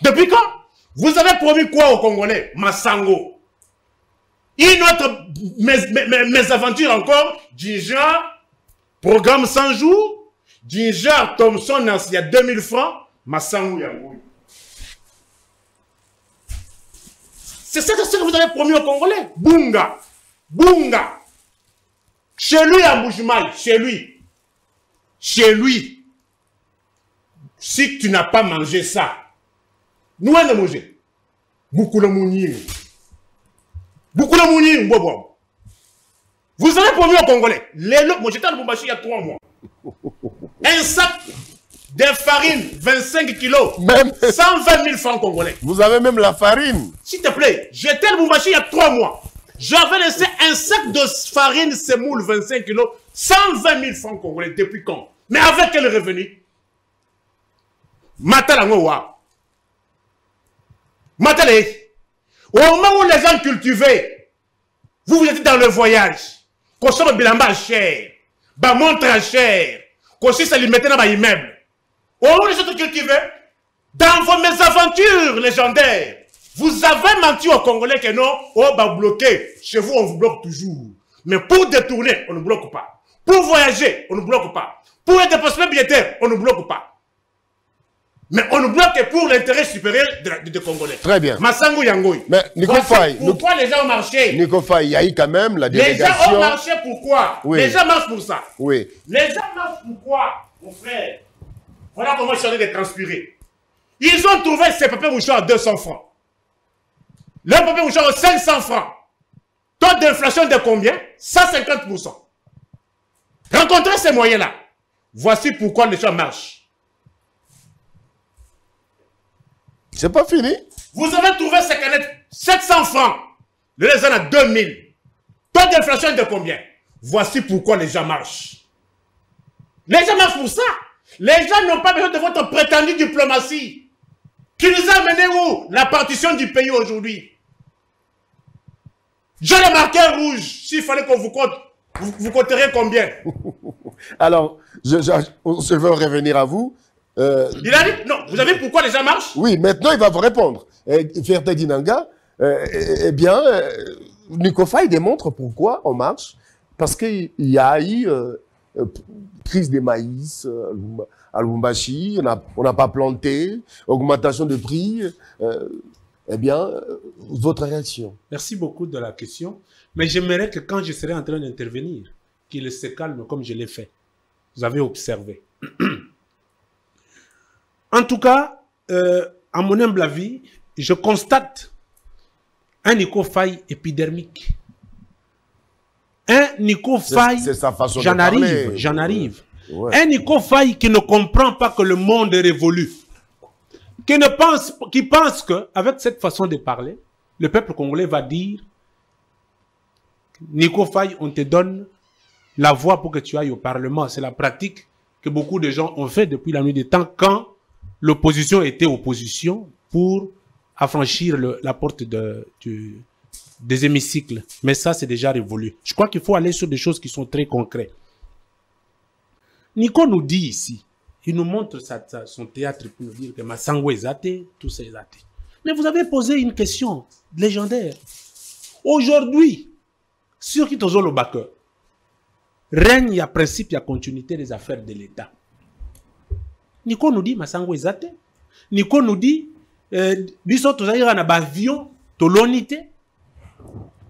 [SPEAKER 6] Depuis quand? Vous avez promis quoi aux Congolais? Massango. Une autre mésaventure encore, du genre, programme 100 jours, du genre, Thomson, il y a 2000 francs, Massangou Yangoui. C'est ça que vous avez promis aux Congolais. Bunga. Bunga. Chez lui, à Moujumaï, chez lui. Chez lui. Si tu n'as pas mangé ça, nous allons manger. Beaucoup de mounir. Beaucoup de mounir, bobo. Vous avez promis aux Congolais. Moi, j'étais à Lubumbashi il y a 3 mois. Un sac de farine, 25 kilos, même 120 000 francs congolais.
[SPEAKER 1] Vous avez même la farine.
[SPEAKER 6] S'il te plaît, j'étais à Lubumbashi il y a 3 mois. J'avais laissé un sac de farine semoule 25 kilos, 120 000 francs congolais. Depuis quand? Mais avec quel revenu? Matalangowa. Matale. Au moment où les gens cultivaient, vous êtes dans le voyage. Consomme bilamba cher. Ba montre cher. Qu'on ça lui mettait dans immeuble. Au moment où les autres cultivaient, dans vos mésaventures légendaires, vous avez menti aux Congolais que non, on va bloquer. Chez vous, on vous bloque toujours. Mais pour détourner, on ne bloque pas. Pour voyager, on ne bloque pas. Pour les déplacements budgétaires, on ne bloque pas. Mais on nous bloque pour l'intérêt supérieur des Congolais.
[SPEAKER 1] Très bien.
[SPEAKER 6] Massango Yangoui.
[SPEAKER 1] Mais Nico Faye,
[SPEAKER 6] pourquoi les gens ont marché?
[SPEAKER 1] Nico Faye, il y a eu quand même la délégation.
[SPEAKER 6] Les gens ont marché pourquoi? Oui. Les gens marchent pour ça.
[SPEAKER 1] Oui.
[SPEAKER 6] Les gens marchent pourquoi, mon frère? Voilà comment je suis en train de transpirer. Ils ont trouvé ces papiers mouchoirs à 200 francs. Le papier mouchoir à 500 francs. Taux d'inflation de combien? 150%. Rencontrez ces moyens-là. Voici pourquoi les gens marchent.
[SPEAKER 1] C'est pas fini.
[SPEAKER 6] Vous avez trouvé ces canettes 700 francs. Le reste à 2000. Taux d'inflation de combien? Voici pourquoi les gens marchent. Les gens marchent pour ça. Les gens n'ont pas besoin de votre prétendue diplomatie. Qui nous a amené où? La partition du pays aujourd'hui. J'ai le marqueur rouge. S'il fallait qu'on vous compte, vous compteriez combien?
[SPEAKER 1] Alors, je veux revenir à vous.
[SPEAKER 6] Il a dit, non, vous savez pourquoi les gens marchent?
[SPEAKER 1] Oui, maintenant il va vous répondre. Fierté Dinanga, eh bien, Nico Faye démontre pourquoi on marche. Parce qu'il y a eu crise des maïs à Lubumbashi, on n'a pas planté, augmentation de prix. Eh bien, votre réaction?
[SPEAKER 2] Merci beaucoup de la question. Mais j'aimerais que quand je serai en train d'intervenir, qu'il se calme comme je l'ai fait. Vous avez observé. En tout cas, à mon humble avis, je constate un Nico Faye épidermique. Un Nico Faye, j'en arrive. Ouais. Un Nico Faye qui ne comprend pas que le monde est révolu. Qui pense qu'avec cette façon de parler, le peuple congolais va dire Nico Faye, on te donne la voix pour que tu ailles au Parlement. C'est la pratique que beaucoup de gens ont fait depuis la nuit des temps quand l'opposition était opposition pour affranchir la porte des hémicycles. Mais ça, c'est déjà révolu. Je crois qu'il faut aller sur des choses qui sont très concrètes. Nico nous dit ici, il nous montre son théâtre pour nous dire que Massango est athée, tout ça est athée. Mais vous avez posé une question légendaire. Aujourd'hui, sur qui le backer, règne, il y a principe, il y a continuité des affaires de l'État. Nico nous dit, Massango est athée. Nico nous dit, biso tozaïra na bavion, tolonité.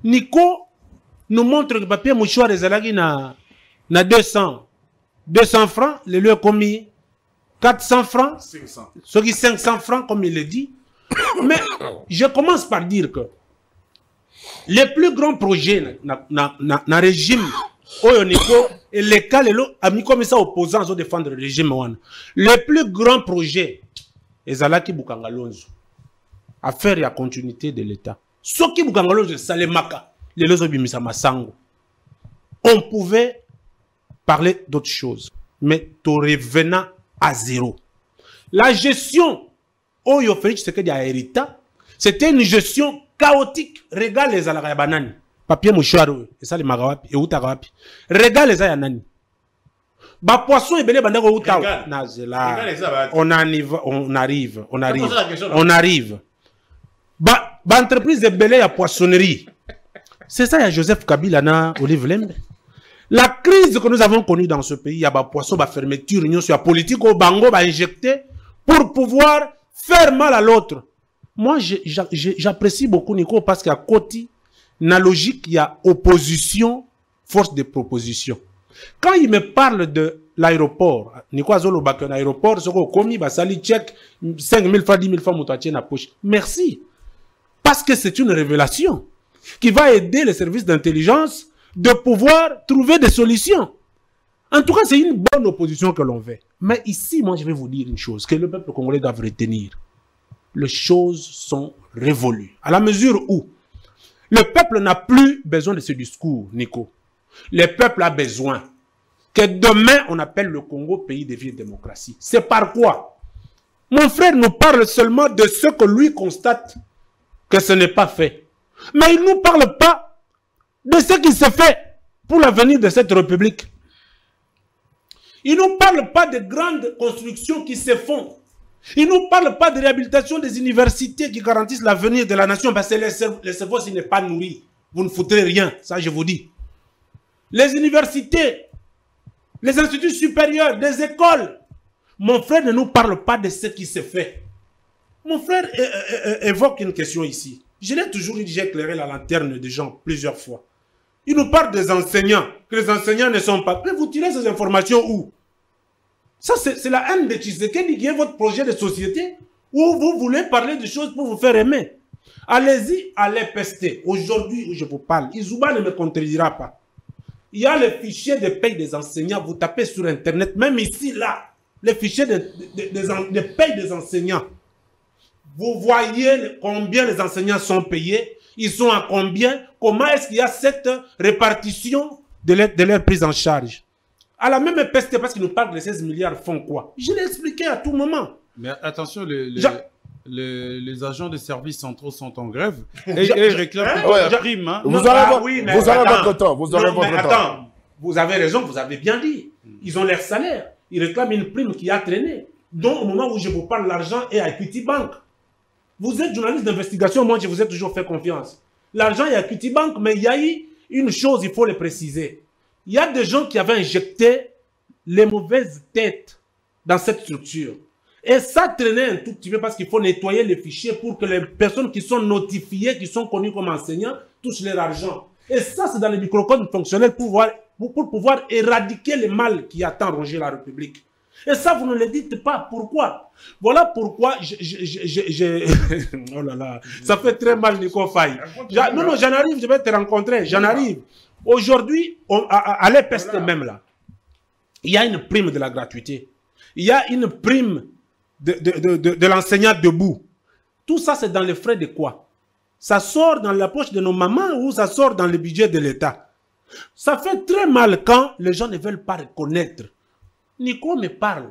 [SPEAKER 2] Nico nous montre que papier mouchoir des alagis na 200 francs, le lieu commis 400 francs, 500. Ce qui 500 francs, comme il le dit. Mais je commence par dire que les plus grands projets na régime Oyo Nico et les cas amis comme ça opposants ont défendre le régime le plus grand projet ezalaki Bukangalonzo affaire ya continuité de l'État. Ce qui Bukangalonzo salemaka les lozo bimisa Massango. On pouvait parler d'autres choses, mais tout revenant à zéro. La gestion Oyo Félix Tshisekedi a hérité, c'était une gestion chaotique. Regarde les alaka banani. Papier mouchoir, et ça les magawapi, et outagawapi. Regarde les ayanani. Ba poisson et belé bandako outawa. On arrive. Ba entreprise de belé à poissonnerie. C'est ça, il y a Joseph Kabila, na Olive Lembe. La crise que nous avons connue dans ce pays, il y a des poissons, des fermetures, il y a la politique, au bango, injecté pour pouvoir faire mal à l'autre. Moi, j'apprécie beaucoup Nico parce qu'à côté, dans la logique, il y a opposition, force de proposition. Quand il me parle de l'aéroport, Nico Azolo Bakon aéroport, ce qu'on commis, sali check 5 000 francs, 10 000 francs, moutaché na poche. Merci. Parce que c'est une révélation qui va aider les services d'intelligence de pouvoir trouver des solutions. En tout cas, c'est une bonne opposition que l'on fait. Mais ici, moi, je vais vous dire une chose que le peuple congolais doit retenir. Les choses sont révolues. À la mesure où le peuple n'a plus besoin de ce discours, Nico. Le peuple a besoin que demain, on appelle le Congo pays de vieille démocratie. C'est par quoi? Mon frère nous parle seulement de ce que lui constate que ce n'est pas fait. Mais il ne nous parle pas de ce qui se fait pour l'avenir de cette république. Il ne nous parle pas de grandes constructions qui se font. Il ne nous parle pas de réhabilitation des universités qui garantissent l'avenir de la nation. Parce que le cerveau, s'il n'est pas nourri, vous ne foutrez rien. Ça, je vous dis. Les universités, les instituts supérieurs, les écoles. Mon frère ne nous parle pas de ce qui se fait. Mon frère évoque une question ici. Je l'ai toujours dit, j'ai éclairé la lanterne des gens plusieurs fois. Il nous parle des enseignants, que les enseignants ne sont pas. Mais vous tirez ces informations où? Ça, c'est la haine de Tshisekedi qui est votre projet de société où vous voulez parler de choses pour vous faire aimer. Allez-y, allez pester. Aujourd'hui où je vous parle, Izouba ne me contredira pas. Il y a les fichiers de paye des enseignants. Vous tapez sur Internet, même ici, là, les fichiers de paye des enseignants. Vous voyez combien les enseignants sont payés. Ils sont à combien? Comment est-ce qu'il y a cette répartition de leur prise en charge? À la même peste, parce qu'ils nous parlent de 16 milliards font quoi? Je l'ai expliqué à tout moment.
[SPEAKER 5] Mais attention, les agents des services centraux sont en grève et ils réclament la prime. Hein.
[SPEAKER 1] Vous aurez votre temps. Vous aurez votre temps.
[SPEAKER 2] Vous avez raison, vous avez bien dit. Ils ont leur salaire. Ils réclament une prime qui a traîné. Donc, au moment où je vous parle, l'argent est à Equity Bank. Vous êtes journaliste d'investigation, moi je vous ai toujours fait confiance. L'argent est à Equity Bank, mais il y a eu une chose, il faut le préciser. Il y a des gens qui avaient injecté les mauvaises têtes dans cette structure. Et ça traînait un tout petit peu parce qu'il faut nettoyer les fichiers pour que les personnes qui sont notifiées, qui sont connues comme enseignants, touchent leur argent. Et ça, c'est dans les microcodes fonctionnels pour pouvoir éradiquer le mal qui attend ronger la République. Et ça, vous ne le dites pas. Pourquoi? Voilà pourquoi oh là là, ça fait très mal, Nico Faye. Non, j'en arrive, je vais te rencontrer. J'en arrive. Aujourd'hui, à l'EPST même là, il y a une prime de la gratuité. Il y a une prime de l'enseignant debout. Tout ça, c'est dans les frais de quoi? Ça sort dans la poche de nos mamans ou ça sort dans le budget de l'État? Ça fait très mal quand les gens ne veulent pas reconnaître. Nico me parle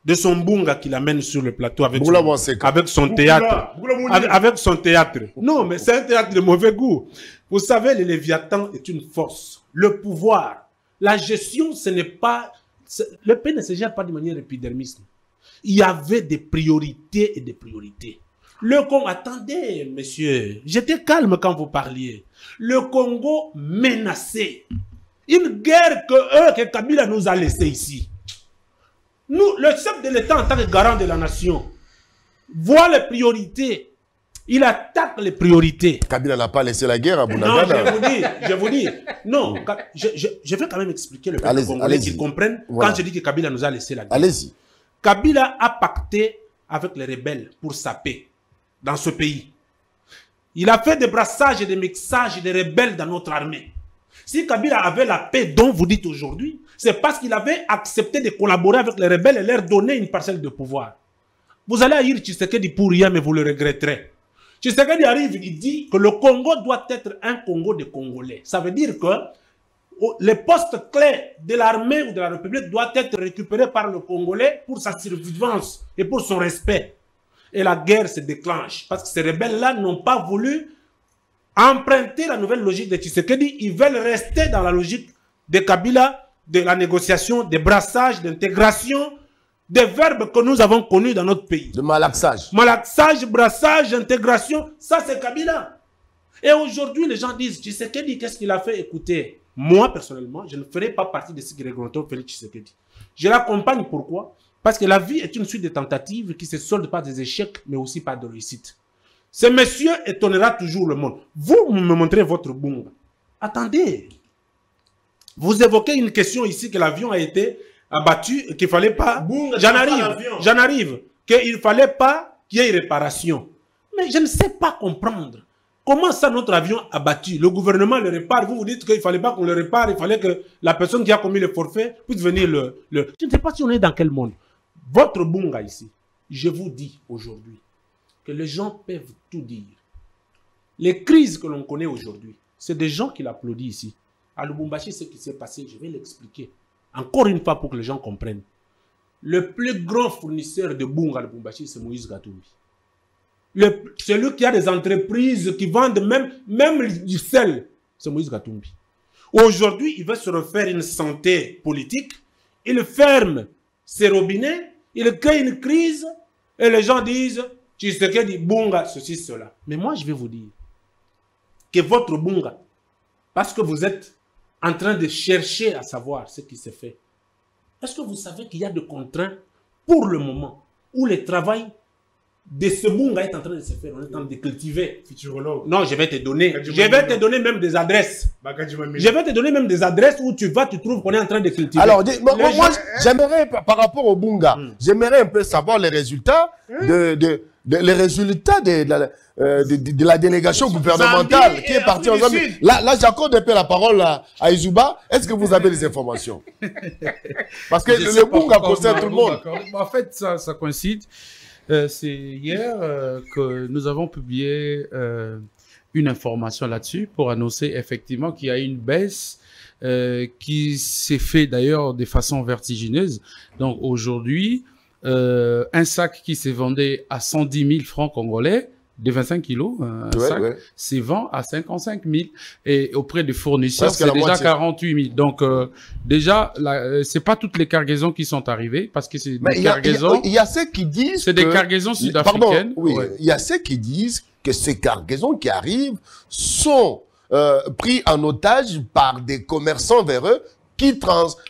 [SPEAKER 2] de son bunga qu'il amène sur le plateau avec son théâtre. Avec son théâtre. Non, mais c'est un théâtre de mauvais goût. Vous savez, le Léviathan est une force. Le pouvoir, la gestion, ce n'est pas... Le pays ne se gère pas de manière épidermiste. Il y avait des priorités et des priorités. Le Congo... Attendez, monsieur. J'étais calme quand vous parliez. Le Congo menacé. Une guerre que Kabila nous a laissée ici. Nous, le chef de l'État en tant que garant de la nation, voit les priorités. Il attaque les priorités.
[SPEAKER 1] Kabila n'a pas laissé la guerre à Bunagana.
[SPEAKER 2] Non, je vous dis. Non, je vais quand même expliquer le peuple congolais qu'ils comprennent quand je dis que Kabila nous a laissé la guerre.
[SPEAKER 1] Allez-y.
[SPEAKER 2] Kabila a pacté avec les rebelles pour sa paix dans ce pays. Il a fait des brassages et des mixages des rebelles dans notre armée. Si Kabila avait la paix dont vous dites aujourd'hui, c'est parce qu'il avait accepté de collaborer avec les rebelles et leur donner une parcelle de pouvoir. Vous allez haïr Tshisekedi pour rien, mais vous le regretterez. Tshisekedi arrive, il dit que le Congo doit être un Congo de Congolais. Ça veut dire que les postes clés de l'armée ou de la République doivent être récupérés par le Congolais pour sa survivance et pour son respect. Et la guerre se déclenche parce que ces rebelles-là n'ont pas voulu emprunter la nouvelle logique de Tshisekedi. Ils veulent rester dans la logique de Kabila, de la négociation, des brassages, d'intégration, des verbes que nous avons connus dans notre pays.
[SPEAKER 1] De malaxage.
[SPEAKER 2] Malaxage, brassage, intégration, ça c'est Kabila. Et aujourd'hui, les gens disent, Tshisekedi, qu'est-ce qu'il a fait? Écoutez, moi, personnellement, je ne ferai pas partie de ce qui regrettent Félix Tshisekedi. Je l'accompagne, pourquoi? Parce que la vie est une suite de tentatives qui se soldent par des échecs, mais aussi par des réussites. Ce monsieur étonnera toujours le monde. Vous me montrez votre Bunga. Attendez. Vous évoquez une question ici, que l'avion a été abattu, qu'il ne fallait pas... J'en arrive. Qu'il ne fallait pas qu'il y ait réparation. Mais je ne sais pas comprendre. Comment ça, notre avion abattu, le gouvernement le répare, vous dites qu'il ne fallait pas qu'on le répare, il fallait que la personne qui a commis le forfait puisse venir le... Je ne sais pas si on est dans quel monde. Votre Bunga ici, je vous dis aujourd'hui que les gens peuvent tout dire. Les crises que l'on connaît aujourd'hui, c'est des gens qui l'applaudissent ici. À Lubumbashi, ce qui s'est passé, je vais l'expliquer. Encore une fois pour que les gens comprennent. Le plus grand fournisseur de Bunga à Lubumbashi, c'est Moïse Gatumbi. Celui qui a des entreprises qui vendent même du sel, c'est Moïse Gatumbi. Aujourd'hui, il veut se refaire une santé politique. Il ferme ses robinets, il crée une crise et les gens disent Tshisekedi Bunga, ceci, cela. Mais moi, je vais vous dire que votre Bunga, parce que vous êtes en train de chercher à savoir ce qui s'est fait, est-ce que vous savez qu'il y a des contraintes pour le moment où le travail de ce Bunga est en train de se faire, on est en train de cultiver.
[SPEAKER 6] Futurologue.
[SPEAKER 2] Non, je vais te donner. Je vais te donner même des adresses. Je vais te donner même des adresses où tu trouves qu'on est en train de cultiver.
[SPEAKER 1] Alors, moi, j'aimerais, par rapport au Bunga, j'aimerais un peu savoir les résultats de la délégation gouvernementale
[SPEAKER 2] Zambie
[SPEAKER 1] qui est partie en Zambie. Là, j'accorde un peu la parole à Izuba. Est-ce que vous avez des informations? Parce que le Bunga concerne tout le monde.
[SPEAKER 5] En fait, ça coïncide. C'est hier que nous avons publié une information là-dessus pour annoncer effectivement qu'il y a une baisse qui s'est fait d'ailleurs de façon vertigineuse. Donc aujourd'hui, un sac qui s'est vendu à 110 000 francs congolais, de 25 kilos, c'est vend à 55 000. Et auprès des fournisseurs, c'est déjà 48 000. Donc, déjà, c'est pas toutes les cargaisons qui sont arrivées, parce que c'est des cargaisons...
[SPEAKER 1] Il y a ceux qui disent...
[SPEAKER 5] C'est des cargaisons sud-africaines.
[SPEAKER 1] Pardon, oui. Il y a ceux qui disent que ces cargaisons qui arrivent sont pris en otage par des commerçants véreux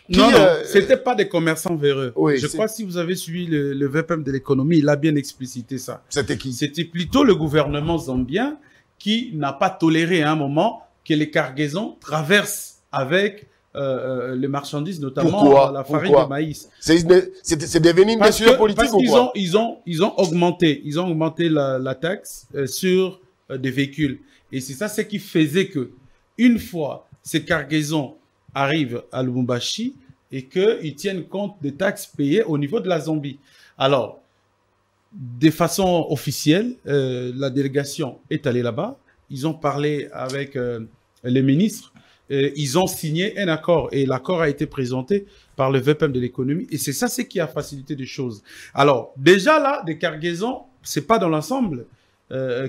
[SPEAKER 5] non, c'était pas des commerçants véreux. Oui, je crois que si vous avez suivi le VPM de l'économie, il a bien explicité ça.
[SPEAKER 1] C'était qui? C'était
[SPEAKER 5] plutôt le gouvernement zambien qui n'a pas toléré à un moment que les cargaisons traversent avec les marchandises, notamment la farine de maïs.
[SPEAKER 1] C'est devenu une décision politique ou quoi?
[SPEAKER 5] Ils ont augmenté la taxe sur des véhicules. Et c'est ça ce qui faisait que, une fois ces cargaisons arrivent à Lubumbashi et qu'ils tiennent compte des taxes payées au niveau de la Zambie. Alors, de façon officielle, la délégation est allée là-bas. Ils ont parlé avec les ministres. Ils ont signé un accord et l'accord a été présenté par le VPM de l'économie. Et c'est ça ce qui a facilité les choses. Alors, déjà là, des cargaisons, c'est pas dans l'ensemble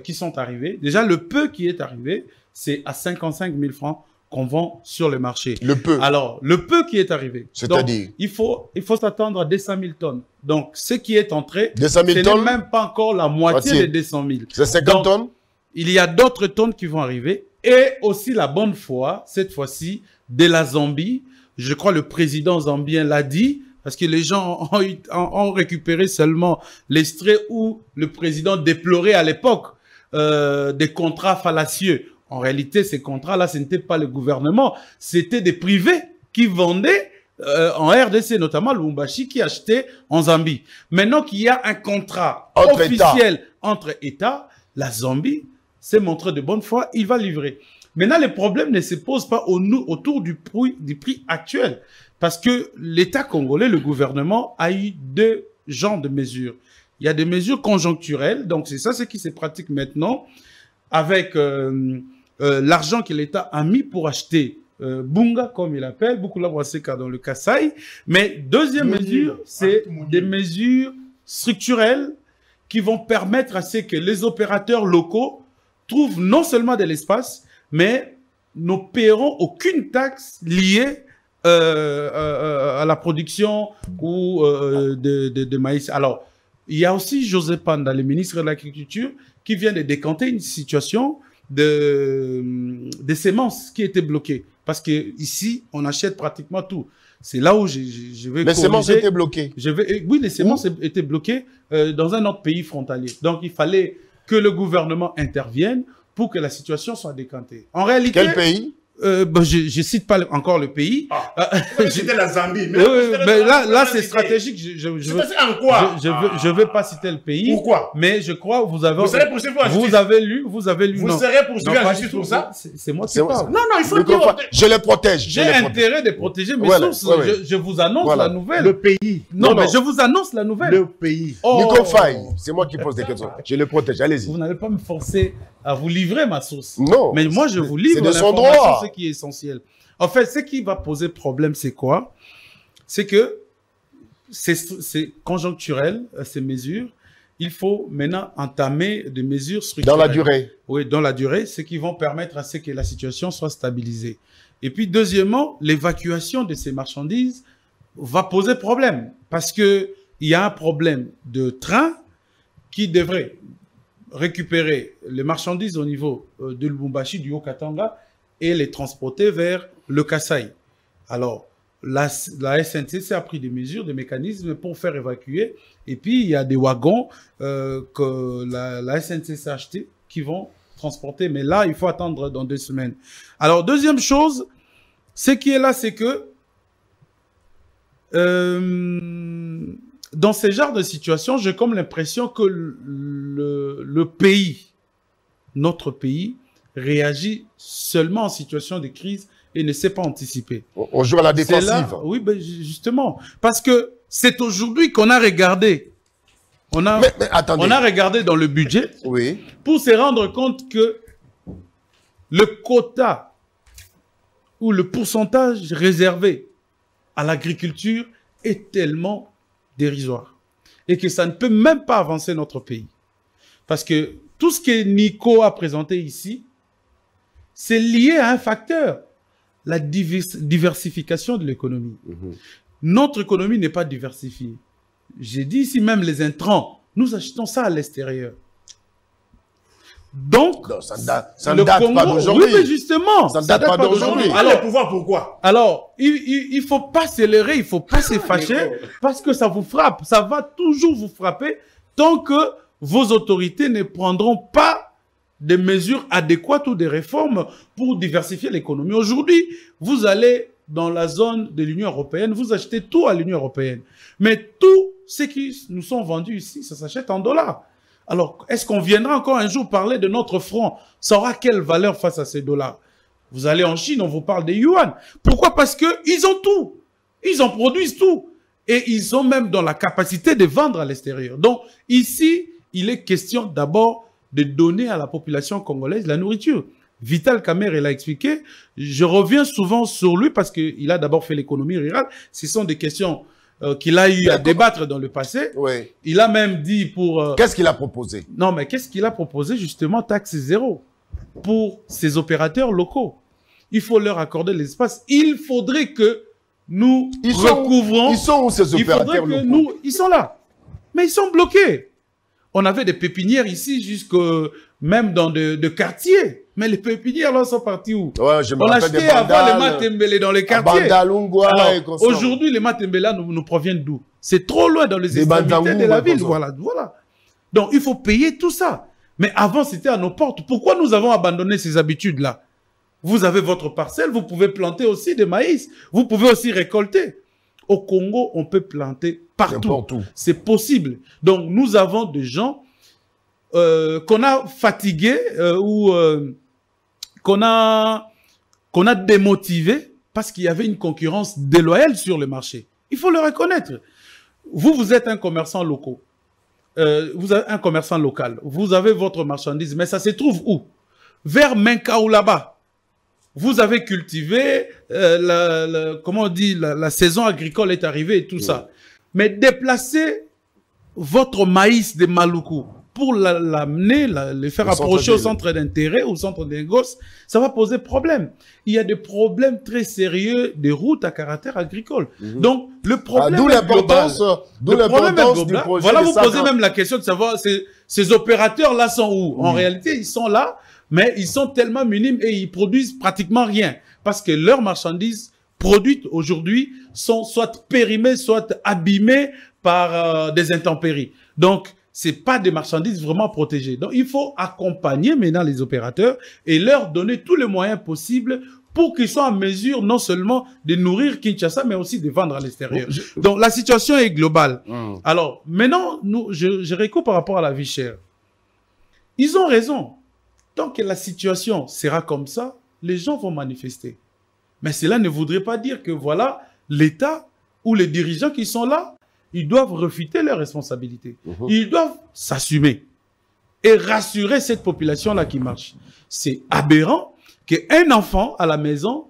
[SPEAKER 5] qui sont arrivés. Déjà, le peu qui est arrivé, c'est à 55 000 francs qu'on vend sur le marché.
[SPEAKER 1] Le peu.
[SPEAKER 5] Alors, le peu qui est arrivé.
[SPEAKER 1] C'est-à-dire?
[SPEAKER 5] Il faut s'attendre à 200 000 tonnes. Donc, ce qui est entré,
[SPEAKER 1] 200 000
[SPEAKER 5] ce n'est même pas encore la moitié des 200 000.
[SPEAKER 1] C'est 50 tonnes?
[SPEAKER 5] Il y a d'autres tonnes qui vont arriver. Et aussi la bonne foi, cette fois-ci, de la Zambie. Je crois le président zambien l'a dit, parce que les gens ont récupéré seulement l'extrait où le président déplorait à l'époque des contrats fallacieux. En réalité, ces contrats-là, ce n'était pas le gouvernement, c'était des privés qui vendaient en RDC, notamment Lubumbashi, qui achetait en Zambie. Maintenant qu'il y a un contrat officiel entre États, la Zambie s'est montrée de bonne foi, il va livrer. Maintenant, les problèmes ne se posent pas autour du prix actuel, parce que l'État congolais, le gouvernement, a eu deux genres de mesures. Il y a des mesures conjoncturelles, donc c'est ça ce qui se pratique maintenant, avec l'argent que l'État a mis pour acheter Bunga, comme il appelle, beaucoup l'Abraseka dans le Kasaï. Mais deuxième mesure, c'est des mesures structurelles qui vont permettre à ce que les opérateurs locaux trouvent non seulement de l'espace, mais ne paieront aucune taxe liée à la production ou de maïs. Alors, il y a aussi José Panda, le ministre de l'Agriculture, qui vient de décanter une situation des semences qui étaient bloquées. Parce que ici, on achète pratiquement tout. C'est là où je vais
[SPEAKER 1] Les semences étaient bloquées.
[SPEAKER 5] Oui, les semences étaient bloquées dans un autre pays frontalier. Donc, il fallait que le gouvernement intervienne pour que la situation soit décantée. En réalité...
[SPEAKER 1] Quel pays?
[SPEAKER 5] Je cite pas encore le pays.
[SPEAKER 6] C'était la Zambie.
[SPEAKER 5] Mais là c'est stratégique. Je veux pas citer le pays.
[SPEAKER 6] Pourquoi?
[SPEAKER 5] Mais je crois vous avez.
[SPEAKER 6] Vous serez poursuivi en justice.
[SPEAKER 5] Vous avez lu. Vous
[SPEAKER 6] serez poursuivi en justice pour ça?
[SPEAKER 5] C'est moi qui parle.
[SPEAKER 6] Non, il faut dire.
[SPEAKER 1] Je les protège.
[SPEAKER 5] J'ai intérêt de protéger mes sources. Je vous annonce la nouvelle.
[SPEAKER 6] Le pays.
[SPEAKER 5] Non, mais je vous annonce la nouvelle.
[SPEAKER 6] Le pays.
[SPEAKER 1] Nico Faye, c'est moi qui pose des questions. Je les protège. Allez-y.
[SPEAKER 5] Vous n'allez pas me forcer à vous livrer ma source.
[SPEAKER 1] Non.
[SPEAKER 5] Mais moi, je vous livre l'information, ce qui est essentiel. En fait, ce qui va poser problème, c'est quoi? C'est que c'est conjoncturel, ces mesures. Il faut maintenant entamer des mesures structurelles.
[SPEAKER 1] Dans la durée.
[SPEAKER 5] Oui, dans la durée, ce qui vont permettre à ce que la situation soit stabilisée. Et puis, deuxièmement, l'évacuation de ces marchandises va poser problème. Parce qu'il y a un problème de train qui devrait récupérer les marchandises au niveau de Lubumbashi, du Haut-Katanga, et les transporter vers le Kasaï. Alors, la SNCC a pris des mesures, des mécanismes pour faire évacuer. Et puis, il y a des wagons que la SNCC a achetés qui vont transporter. Mais là, il faut attendre dans 2 semaines. Alors, deuxième chose, ce qui est là, c'est que dans ces genres de situations, j'ai comme l'impression que le pays, notre pays, réagit seulement en situation de crise et ne sait pas anticiper.
[SPEAKER 1] On joue à la défensive.
[SPEAKER 5] Là, oui, ben justement. Parce que c'est aujourd'hui qu'on a regardé. On a regardé dans le budget pour se rendre compte que le quota ou le pourcentage réservé à l'agriculture est tellement dérisoire. Et que ça ne peut même pas avancer notre pays. Parce que tout ce que Nico a présenté ici, c'est lié à un facteur, la diversification de l'économie. Notre économie n'est pas diversifiée. J'ai dit ici même les intrants, nous achetons ça à l'extérieur. Donc,
[SPEAKER 1] non, ça ne date pas d'aujourd'hui.
[SPEAKER 5] Oui, mais justement,
[SPEAKER 1] ça ne date pas d'aujourd'hui.
[SPEAKER 6] Alors, le pouvoir, pourquoi?
[SPEAKER 5] Alors, il ne faut pas s'élever, il ne faut pas se fâcher, parce que ça vous frappe. Ça va toujours vous frapper tant que vos autorités ne prendront pas des mesures adéquates ou des réformes pour diversifier l'économie. Aujourd'hui, vous allez dans la zone de l'Union européenne, vous achetez tout à l'Union européenne. Mais tout ce qui nous sont vendus ici, ça s'achète en dollars. Alors, est-ce qu'on viendra encore un jour parler de notre franc? Ça aura quelle valeur face à ces dollars? Vous allez en Chine, on vous parle des yuan. Pourquoi? Parce qu'ils ont tout. Ils en produisent tout. Et ils ont même dans la capacité de vendre à l'extérieur. Donc, ici, il est question d'abord de donner à la population congolaise la nourriture. Vital Kamerhe l'a expliqué. Je reviens souvent sur lui parce qu'il a d'abord fait l'économie rurale. Ce sont des questions qu'il a eu à débattre dans le passé.
[SPEAKER 1] Oui.
[SPEAKER 5] Il a même dit pour...
[SPEAKER 1] Qu'est-ce qu'il a proposé? Non,
[SPEAKER 5] mais qu'est-ce qu'il a proposé? Justement, taxe zéro pour ces opérateurs locaux. Il faut leur accorder l'espace. Il faudrait que nous recouvrons...
[SPEAKER 1] Ils sont où ces opérateurs locaux?
[SPEAKER 5] Ils sont là. Mais ils sont bloqués. On avait des pépinières ici, jusque même dans de quartiers. Mais les pépinières, là, sont parties où?
[SPEAKER 1] Ouais,
[SPEAKER 5] on achetait avant les matembele dans les quartiers. Aujourd'hui, les matembele nous proviennent d'où? C'est trop loin dans les extrémités de la ville. Voilà. Donc, il faut payer tout ça. Mais avant, c'était à nos portes. Pourquoi nous avons abandonné ces habitudes-là? Vous avez votre parcelle, vous pouvez planter aussi des maïs. Vous pouvez aussi récolter. Au Congo, on peut planter partout. C'est possible. Donc, nous avons des gens qu'on a fatigués ou qu'on a démotivés parce qu'il y avait une concurrence déloyale sur le marché. Il faut le reconnaître. Vous êtes un commerçant local. Vous avez un commerçant local. Vous avez votre marchandise, mais ça se trouve où? Vers Menkaou là-bas. Vous avez cultivé, comment on dit, la saison agricole est arrivée et tout ça. Mais déplacer votre maïs de Maluku pour l'amener, le faire approcher au centre d'intérêt, au centre des gosses, ça va poser problème. Il y a des problèmes très sérieux des routes à caractère agricole. Donc, le problème est global. D'où l'importance du projet. Voilà, vous posez même la question de savoir, ces opérateurs-là sont où? En réalité, ils sont là mais ils sont tellement minimes et ils produisent pratiquement rien. Parce que leurs marchandises produites aujourd'hui sont soit périmées, soit abîmées par des intempéries. Donc, c'est pas des marchandises vraiment protégées. Donc, il faut accompagner maintenant les opérateurs et leur donner tous les moyens possibles pour qu'ils soient en mesure non seulement de nourrir Kinshasa, mais aussi de vendre à l'extérieur. Donc, la situation est globale. Alors, maintenant, je recoupe par rapport à la vie chère. Ils ont raison. Tant que la situation sera comme ça, les gens vont manifester. Mais cela ne voudrait pas dire que, voilà, l'État ou les dirigeants qui sont là, ils doivent refuter leurs responsabilités. Ils doivent s'assumer et rassurer cette population-là qui marche. C'est aberrant qu'un enfant à la maison,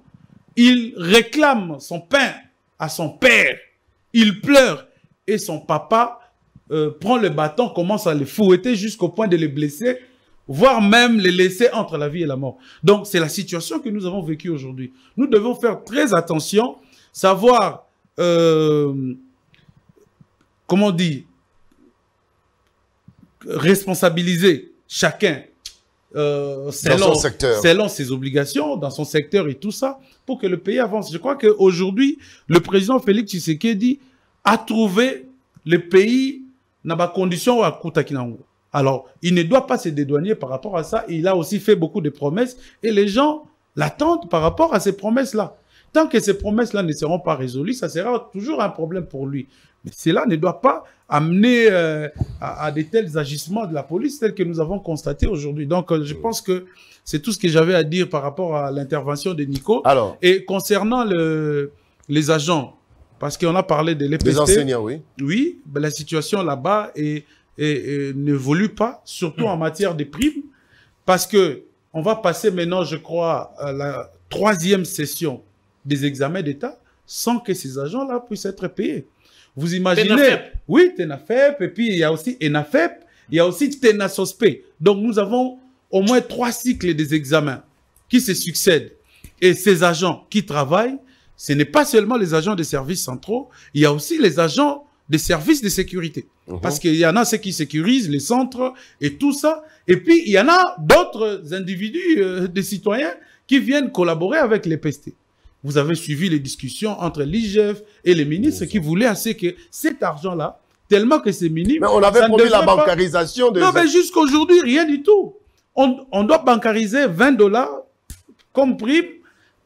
[SPEAKER 5] il réclame son pain à son père, il pleure et son papa prend le bâton, commence à les fouetter jusqu'au point de les blesser, voire même les laisser entre la vie et la mort. Donc, c'est la situation que nous avons vécue aujourd'hui. Nous devons faire très attention, savoir, comment on dit, responsabiliser chacun selon ses obligations, dans son secteur et tout ça, pour que le pays avance. Je crois qu'aujourd'hui, le président Félix Tshisekedi a trouvé le pays dans la condition à Koutakinango. Alors, il ne doit pas se dédouaner par rapport à ça. Il a aussi fait beaucoup de promesses et les gens l'attendent par rapport à ces promesses-là. Tant que ces promesses-là ne seront pas résolues, ça sera toujours un problème pour lui. Mais cela ne doit pas amener à de tels agissements de la police tels que nous avons constatés aujourd'hui. Donc, je pense que c'est tout ce que j'avais à dire par rapport à l'intervention de Nico. Alors, et concernant les agents, parce qu'on a parlé de l'EPST. Les enseignants, oui. Oui, ben la situation là-bas n'évolue pas, surtout en matière de primes, parce que on va passer maintenant, je crois, à la 3e session des examens d'État sans que ces agents-là puissent être payés. Vous imaginez? TENAFEP. Oui, TENAFEP, et puis il y a aussi ENAFEP, il y a aussi TENASOSPE. Donc nous avons au moins 3 cycles des examens qui se succèdent. Et ces agents qui travaillent, ce n'est pas seulement les agents des services centraux, il y a aussi les agents des services de sécurité. Parce qu'il y en a ceux qui sécurisent les centres et tout ça. Et puis, il y en a d'autres individus, des citoyens, qui viennent collaborer avec les PST. Vous avez suivi les discussions entre l'IGF et les ministres qui voulaient assez que cet argent-là, tellement que c'est minime...
[SPEAKER 1] Mais on avait promis la bancarisation de...
[SPEAKER 5] Non, mais jusqu'aujourd'hui, rien du tout. On doit bancariser 20 $ comme prime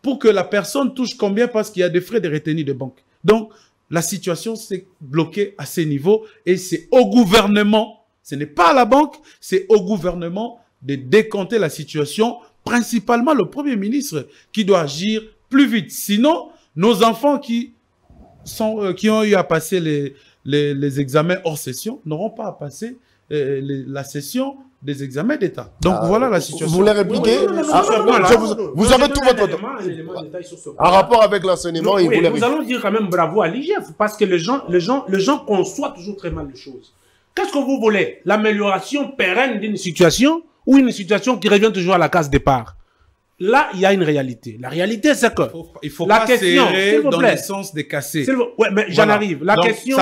[SPEAKER 5] pour que la personne touche combien, parce qu'il y a des frais de retenue de banque. Donc, la situation s'est bloquée à ce niveau et c'est au gouvernement, ce n'est pas à la banque, c'est au gouvernement de décompter la situation, principalement le Premier ministre qui doit agir plus vite. Sinon, nos enfants qui ont eu à passer les examens hors session n'auront pas à passer la session des examens d'État. Donc voilà la situation.
[SPEAKER 1] Vous voulez répliquer? Vous avez tout votre temps. En rapport avec l'enseignement, il voulait
[SPEAKER 2] répliquer. Nous allons dire quand même bravo à l'IGF, parce que les gens conçoivent toujours très mal les choses. Qu'est-ce que vous voulez? L'amélioration pérenne d'une situation ou une situation qui revient toujours à la case départ? Là, il y a une réalité. La réalité, c'est que...
[SPEAKER 5] Il faut pas serrer dans le sens des cassés.
[SPEAKER 2] Ouais, mais j'en arrive. La question...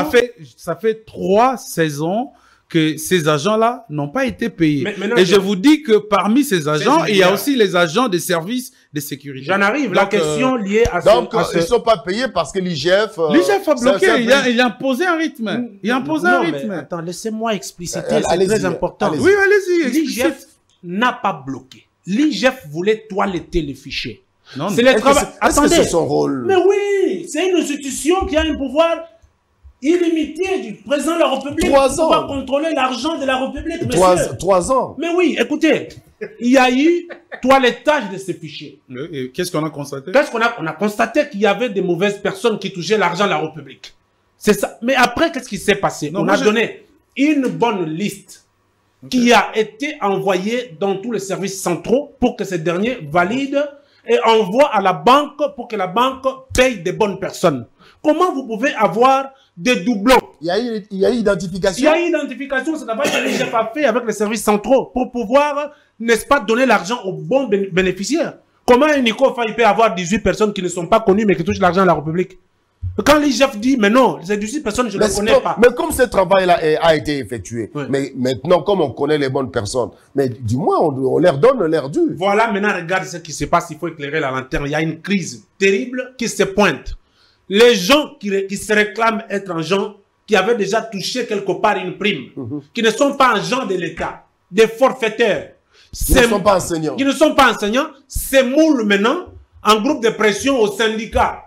[SPEAKER 5] Ça fait 3 saisons que ces agents-là n'ont pas été payés. Et je vous dis que parmi ces agents, il y a aussi les agents des services de sécurité.
[SPEAKER 2] J'en arrive. Donc, la question liée à
[SPEAKER 1] donc, ils ne sont pas payés parce que l'IGF...
[SPEAKER 5] L'IGF a bloqué. Il a imposé un rythme. Il a imposé un rythme.
[SPEAKER 2] Attends, laissez-moi expliciter. C'est très important.
[SPEAKER 5] Oui, allez-y.
[SPEAKER 2] L'IGF n'a pas bloqué. L'IGF voulait toiletter les fichiers.
[SPEAKER 1] C'est le travail. Attendez. C'est son rôle.
[SPEAKER 2] Mais oui, c'est une institution qui a un pouvoir illimité du président de la République.
[SPEAKER 1] 3 ans.
[SPEAKER 2] Pour pouvoir contrôler l'argent de la République.
[SPEAKER 1] 3 ans.
[SPEAKER 2] Mais oui, écoutez, il y a eu toilettage de ces fichiers.
[SPEAKER 5] Qu'est-ce qu'on a constaté?
[SPEAKER 2] On a constaté qu'il y avait des mauvaises personnes qui touchaient l'argent de la République. C'est ça. Mais après, qu'est-ce qui s'est passé? On a donné une bonne liste qui a été envoyée dans tous les services centraux pour que ces derniers valident et envoient à la banque pour que la banque paye des bonnes personnes. Comment vous pouvez avoir des doublons?
[SPEAKER 1] Il y a eu identification.
[SPEAKER 2] Il y a eu identification, c'est d'abord que l'IGF a fait avec les services centraux pour pouvoir, n'est-ce pas, donner l'argent aux bons bénéficiaires. Comment un Nico peut avoir 18 personnes qui ne sont pas connues mais qui touchent l'argent à la République? Quand l'IGF dit, mais non, ces 18 personnes, je ne les connais pas.
[SPEAKER 1] Mais comme ce travail-là a été effectué, mais maintenant, comme on connaît les bonnes personnes, mais du moins, on leur donne leur dû.
[SPEAKER 2] Voilà, maintenant, regarde ce qui se passe, il faut éclairer la lanterne. Il y a une crise terrible qui se pointe. Les gens qui se réclament être en gens qui avaient déjà touché quelque part une prime, qui ne sont pas en gens de l'État, des forfaitaires,
[SPEAKER 1] qui ne sont pas enseignants.
[SPEAKER 2] Qui ne sont pas enseignants, se moulent maintenant en groupe de pression aux syndicats,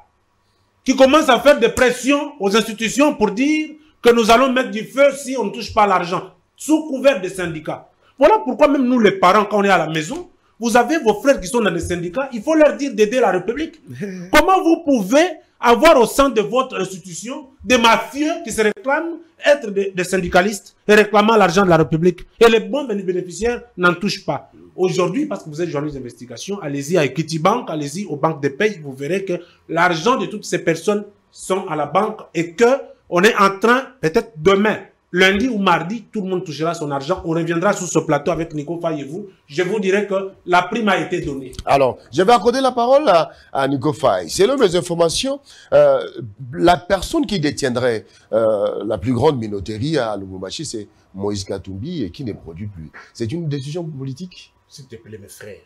[SPEAKER 2] qui commencent à faire des pressions aux institutions pour dire que nous allons mettre du feu si on ne touche pas l'argent, sous couvert des syndicats. Voilà pourquoi même nous les parents, quand on est à la maison, vous avez vos frères qui sont dans les syndicats, il faut leur dire d'aider la République. Comment vous pouvez avoir au sein de votre institution des mafieux qui se réclament être des syndicalistes et réclamant l'argent de la République? Et les bons bénéficiaires n'en touchent pas. Aujourd'hui, parce que vous êtes journaliste d'investigation, allez-y à Equity Bank, allez-y aux banques de paye, vous verrez que l'argent de toutes ces personnes sont à la banque et que on est en train, peut-être demain, lundi ou mardi, tout le monde touchera son argent. On reviendra sur ce plateau avec Nico Faye et vous. Je vous dirai que la prime a été donnée.
[SPEAKER 1] Alors, je vais accorder la parole à Nico Faye. Selon mes informations, la personne qui détiendrait la plus grande minoterie à Lubumbashi, c'est Moïse Katumbi et qui ne produit plus. C'est une décision politique?
[SPEAKER 6] S'il te plaît, mes frères.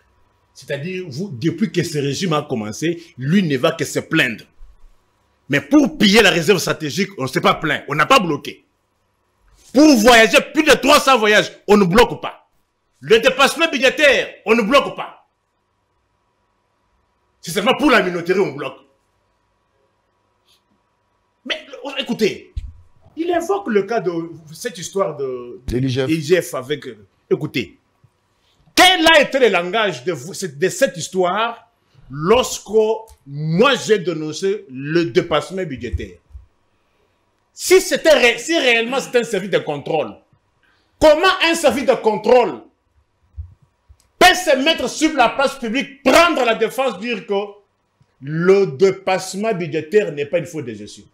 [SPEAKER 6] C'est-à-dire, vous, depuis que ce régime a commencé, lui ne va que se plaindre. Mais pour piller la réserve stratégique, on ne s'est pas plaint. On n'a pas bloqué. Pour voyager plus de 300 voyages, on ne bloque pas. Le dépassement budgétaire, on ne bloque pas. C'est seulement pour la minorité on bloque. Mais écoutez, il invoque le cas de cette histoire de l'IGF avec... Écoutez, quel a été le langage de cette histoire lorsque moi j'ai dénoncé le dépassement budgétaire? Si réellement c'était un service de contrôle, comment un service de contrôle peut se mettre sur la place publique, prendre la défense, dire que le dépassement budgétaire n'est pas une faute de gestion?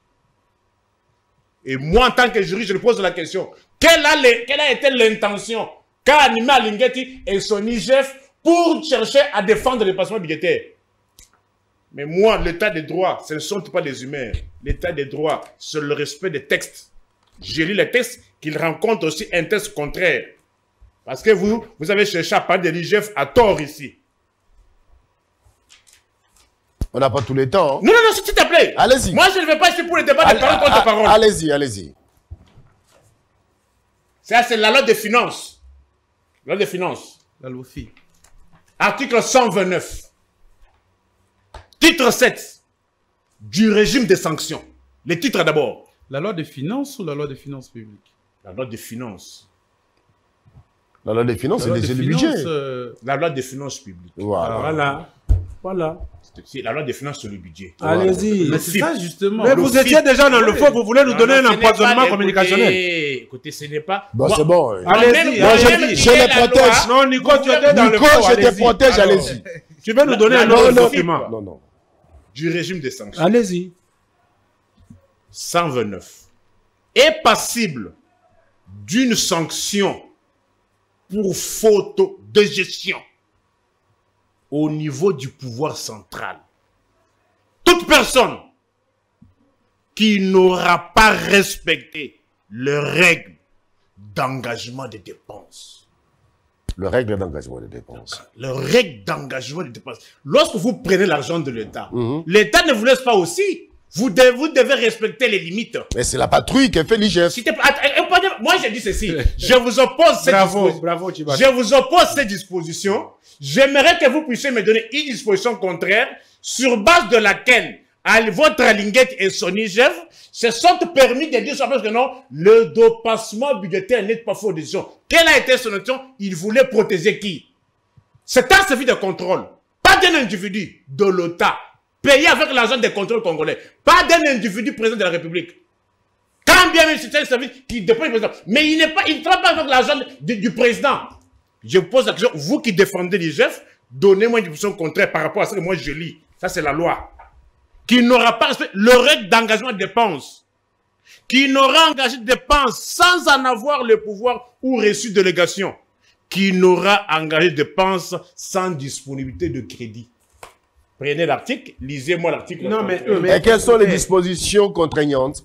[SPEAKER 6] Et moi, en tant que juriste, je lui pose la question. Quelle a été l'intention qu'a animé Alinguetti et son IGF pour chercher à défendre le dépassement budgétaire? Mais moi, l'état des droits, ce ne sont pas des humains. L'état des droits, c'est le respect des textes. J'ai lu les textes qu'ils rencontrent aussi un texte contraire. Parce que vous avez cherché à parler de l'IGF à tort ici.
[SPEAKER 1] On n'a pas tous les temps. Hein.
[SPEAKER 6] Non, s'il te plaît.
[SPEAKER 1] Allez-y.
[SPEAKER 6] Moi, je ne vais pas ici pour le débat de parole contre parole.
[SPEAKER 1] Allez-y.
[SPEAKER 6] Ça, c'est la loi des finances. La loi des finances.
[SPEAKER 5] La LOFI.
[SPEAKER 6] Article 129. Titre 7 du régime des sanctions. Les titres d'abord.
[SPEAKER 5] La loi des finances ou la loi des finances publiques?
[SPEAKER 6] La loi des finances.
[SPEAKER 1] La loi des finances, c'est le budget.
[SPEAKER 6] La loi des finances publiques.
[SPEAKER 1] Voilà.
[SPEAKER 6] La loi des finances sur le budget.
[SPEAKER 2] Allez-y.
[SPEAKER 5] Mais c'est ça justement.
[SPEAKER 2] Mais vous étiez déjà dans le fond, vous voulez nous donner un empoisonnement communicationnel.
[SPEAKER 6] Écoutez, ce n'est pas...
[SPEAKER 1] Bon, c'est bon.
[SPEAKER 2] Allez-y.
[SPEAKER 1] Moi, je les protège.
[SPEAKER 2] Non, Nico, tu étais dans le fond.
[SPEAKER 1] Nico, je te protège, allez-y.
[SPEAKER 2] Tu veux nous donner un autre document?
[SPEAKER 1] Non.
[SPEAKER 6] Du régime des sanctions.
[SPEAKER 2] Allez-y.
[SPEAKER 6] 129. Est passible d'une sanction pour faute de gestion au niveau du pouvoir central. Toute personne qui n'aura pas respecté les règles d'engagement des dépenses.
[SPEAKER 1] Le règle d'engagement des dépenses.
[SPEAKER 6] Le règle d'engagement des dépenses. Lorsque vous prenez l'argent de l'État, l'État ne vous laisse pas aussi. Vous devez respecter les limites.
[SPEAKER 1] Mais c'est la patrouille qui fait l'IGF.
[SPEAKER 6] Moi, je dis ceci. Je vous oppose cette disposition.
[SPEAKER 2] Bravo,
[SPEAKER 6] je vous oppose cette disposition. J'aimerais que vous puissiez me donner une disposition contraire sur base de laquelle votre Alinguetti et son IGF se sont permis de dire ça parce que non, le dépassement budgétaire n'est pas faux de décision. Quelle a été son intention? Il voulait protéger qui? C'est un service de contrôle. Pas d'un individu de l'OTA. Payé avec l'argent des contrôles congolais. Pas d'un individu président de la République. Quand bien même c'est un service qui dépend du président. Mais il ne travaille pas avec l'argent du président. Je vous pose la question, vous qui défendez l'IGF, donnez-moi une position contraire par rapport à ce que moi je lis. Ça c'est la loi. Qui n'aura pas respecté le règle d'engagement de dépenses. Qui n'aura engagé de dépenses sans en avoir le pouvoir ou reçu délégation. Qui n'aura engagé de dépenses sans disponibilité de crédit. Prenez l'article, lisez-moi l'article.
[SPEAKER 2] Non, mais
[SPEAKER 1] et quelles sont les dispositions contraignantes?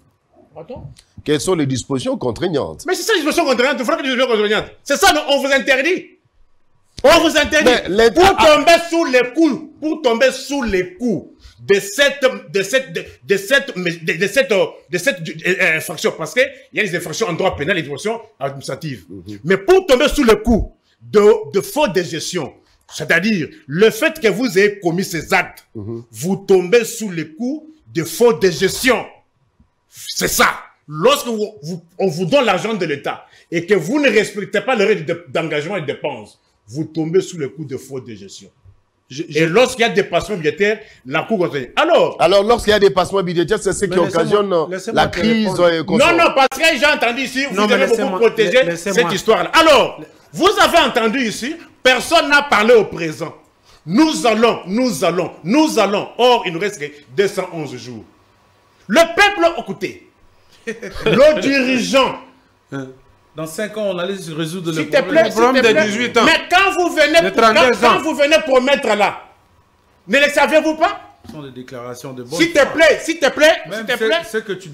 [SPEAKER 6] Attends.
[SPEAKER 1] Quelles sont les dispositions contraignantes?
[SPEAKER 6] Mais c'est ça les dispositions contraignantes. Il faudra que les dispositions contraignantes. C'est ça, non, on vous interdit. On vous interdit. Pour tomber sous les coups, pour tomber sous les coups de cette infraction, parce qu'il y a des infractions en droit pénal et des infractions administratives. Mais pour tomber sous le coup de faute de gestion, c'est-à-dire le fait que vous ayez commis ces actes, vous tombez sous le coup de faute de gestion. C'est ça. Lorsque on vous donne l'argent de l'État et que vous ne respectez pas le règle d'engagement et de dépenses, vous tombez sous le coup de faute de gestion. Et lorsqu'il y a des passements budgétaires, la Cour continue. Alors
[SPEAKER 1] lorsqu'il y a des passements budgétaires, c'est ce qui occasionne la crise.
[SPEAKER 6] Non, parce que j'ai entendu ici, vous devez beaucoup protéger cette histoire-là. Alors, vous avez entendu ici, personne n'a parlé au présent. Nous allons. Or, il nous reste que 211 jours. Le peuple, écoutez, le dirigeant.
[SPEAKER 5] Dans 5 ans, on allait se résoudre le
[SPEAKER 2] problème de 18 ans.
[SPEAKER 6] Mais quand vous venez promettre là, ne le saviez-vous pas?
[SPEAKER 5] Ce sont des déclarations de bonne
[SPEAKER 6] S'il te plaît, s'il te plaît,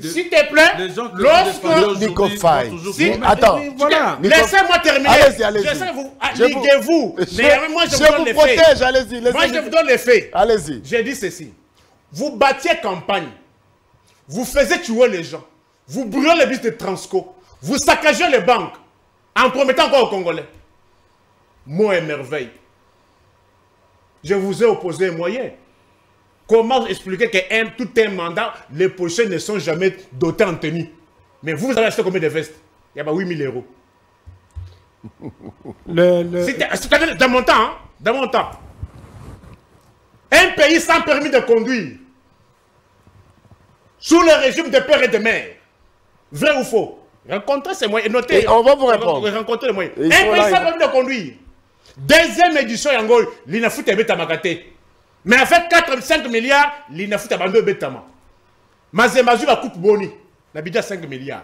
[SPEAKER 5] s'il
[SPEAKER 6] te plaît, lorsque...
[SPEAKER 1] Nico Faye. Attends,
[SPEAKER 6] voilà. Laissez-moi terminer.
[SPEAKER 1] Allez-y.
[SPEAKER 6] Liguez-vous. Mais moi, je vous protège, allez-y. Moi, je vous donne les faits.
[SPEAKER 1] Allez-y.
[SPEAKER 6] J'ai dit ceci. Vous battiez campagne. Vous faisiez tuer les gens. Vous brûlez les bus de Transco. Vous saccagez les banques en promettant encore aux Congolais. Moi et merveille. Je vous ai opposé un moyen. Comment expliquer que tout un mandat, les policiers ne sont jamais dotés en tenue? Mais vous avez acheté combien de vestes? Il y a pas 8 000 €. C'était dans mon temps, hein? Dans mon temps. Un pays sans permis de conduire. Sous le régime de père et de mère. Vrai ou faux? Rencontrez ces moyens et notez.
[SPEAKER 1] Et on va vous répondre.
[SPEAKER 6] Rencontrez les moyens. Un pays sans permis de conduire. Deuxième édition, Yangol, l'Inafut est bête à Makate. Mais avec 4-5 milliards, l'Inafut a bandé bête à ma. Mazemazu va coupe boni. N'habite 5 milliards.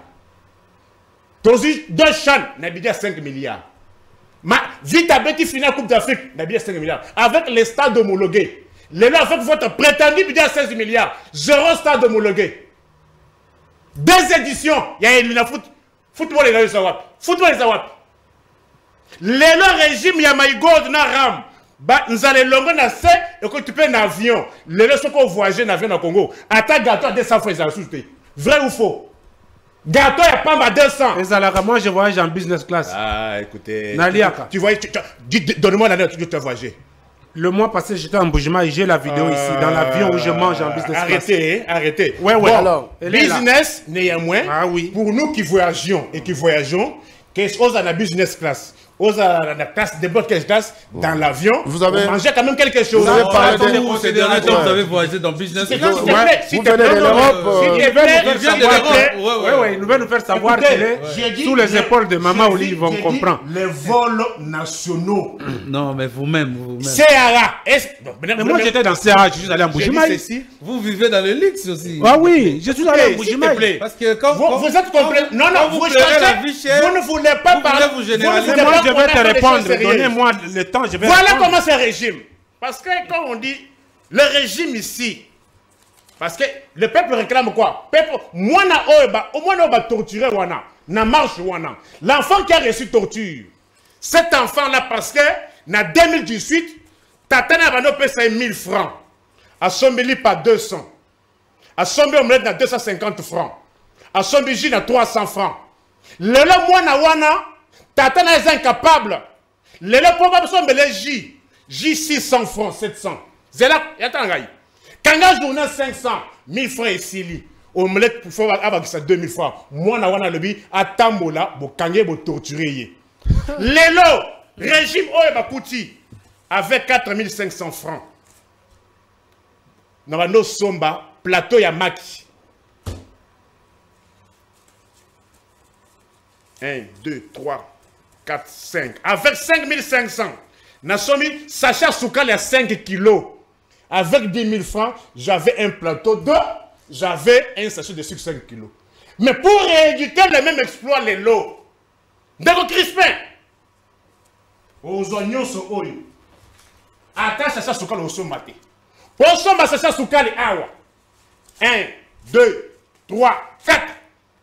[SPEAKER 6] Tozi, 2 chans, n'habite 5 milliards. Vite à bête final Coupe d'Afrique, n'habite 5 milliards. Avec les stades homologués. Avec votre prétendu budget à 16 milliards. 0 stade homologué. 2 éditions, il y a l'Inafut. Football et Zawap. Football et Zawap. Le régime Yamaïgod na ram. Nous allons longuer na C et que tu peux un avion. Les gens qui voyager en avion au Congo. Attaque gâteau à 200 francs, ils ont souté. Vrai ou faux? Gâteau à pas à 200.
[SPEAKER 2] Moi je voyage en business class.
[SPEAKER 6] Ah, écoutez.
[SPEAKER 2] Naliaka.
[SPEAKER 6] Tu voyages, donne-moi l'année où tu as voyagé.
[SPEAKER 2] Le mois passé, j'étais en Boujima et j'ai la vidéo ici, dans l'avion où je mange en business class.
[SPEAKER 6] Arrêtez.
[SPEAKER 2] Ouais.
[SPEAKER 6] Bon, alors, business, néanmoins,
[SPEAKER 2] oui.
[SPEAKER 6] Pour nous qui voyageons et qui voyageons, qu'est-ce qu'on a la business class? Aux la classe de bonne classe dans l'avion, vous mangez quand même quelque chose.
[SPEAKER 5] Vous avez parlé de ces derniers temps, vous avez voyagé dans business class.
[SPEAKER 6] Vous venez de l'Europe.
[SPEAKER 2] Il veut nous faire savoir qu'il est sous les épaules de Maman Olive, on comprend.
[SPEAKER 6] Les vols nationaux.
[SPEAKER 5] Non, mais vous-même.
[SPEAKER 6] CAA.
[SPEAKER 2] Mais moi j'étais dans CAA, je suis allé en Boujima.
[SPEAKER 5] Vous vivez dans le luxe aussi.
[SPEAKER 2] Ah oui, je suis allé en Boujima.
[SPEAKER 5] Parce que quand
[SPEAKER 6] vous êtes compris. Non, vous ne voulez pas parler.
[SPEAKER 2] Je vais te répondre, donnez-moi le temps, je vais
[SPEAKER 6] Voilà
[SPEAKER 2] répondre.
[SPEAKER 6] comment c'est le régime. Parce que quand on dit le régime ici, parce que le peuple réclame quoi? Moi, au moins, on va torturer Wana, na marche Wana. L'enfant qui a reçu torture, cet enfant-là, parce que, en 2018, Tatana va payer 5 000 francs. À Sombeli, pas 200. À Sombeli, on met 250 francs. À Sombeli, à 300 francs. Le mois, na Wana, Tatana est incapable. Les probable sont J 600 francs, 700. C'est là, attends, quand on journée 500, 1000 francs ici, omelette pour faire avec ça 2000 francs. Moi, na wana lebi, atambola, bo kangé, bo torturé. Lélo, régime Oeba Kouti, avec 4500 francs. Nous avons nos somba, plateau Yamaki. 1, 2, 3. 4, 5. Avec 5500, Nasomi, Sacha Soukal a 5 kilos. Avec 10 000 francs, j'avais un plateau de... J'avais un sachet de sucre 5 kilos. Mais pour rééduquer le même exploit, les lots, D'accord, Crispin, aux oignons sont hauts. Attache à ça, Soukal au son maté.
[SPEAKER 7] Posomba c'est ça Soukali awa. 1, 2, 3, 4,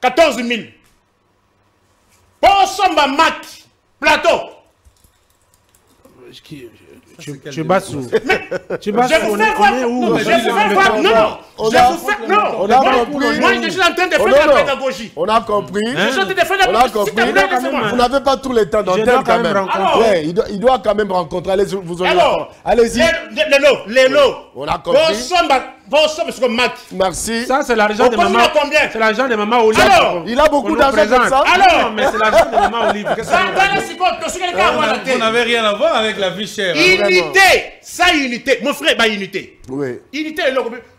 [SPEAKER 7] 14 000. Posomba Mak, plateau.
[SPEAKER 2] Tu bats sous. Tu bats
[SPEAKER 7] Je vous fais voir. Non, je vous fais voir. Non, je vous fais. Non,
[SPEAKER 1] on a compris.
[SPEAKER 7] Moi, je suis en train de faire la pédagogie.
[SPEAKER 1] On a compris.
[SPEAKER 7] Je suis en train de faire la pédagogie.
[SPEAKER 1] Vous n'avez pas tout le temps d'antenne quand même. Ouais, il doit quand même rencontrer. Allez-y.
[SPEAKER 7] Les lots.
[SPEAKER 1] On a compris. Merci.
[SPEAKER 2] Ça, c'est l'argent de maman. C'est l'argent de maman Olive.
[SPEAKER 7] Alors,
[SPEAKER 1] il a beaucoup d'argent comme ça.
[SPEAKER 7] Alors,
[SPEAKER 2] mais c'est l'argent de maman Olive.
[SPEAKER 5] Vous n'avez rien à voir avec la vie chère.
[SPEAKER 7] Unité. Ça, unité. Mon frère, unité.
[SPEAKER 1] Oui.
[SPEAKER 7] Unité,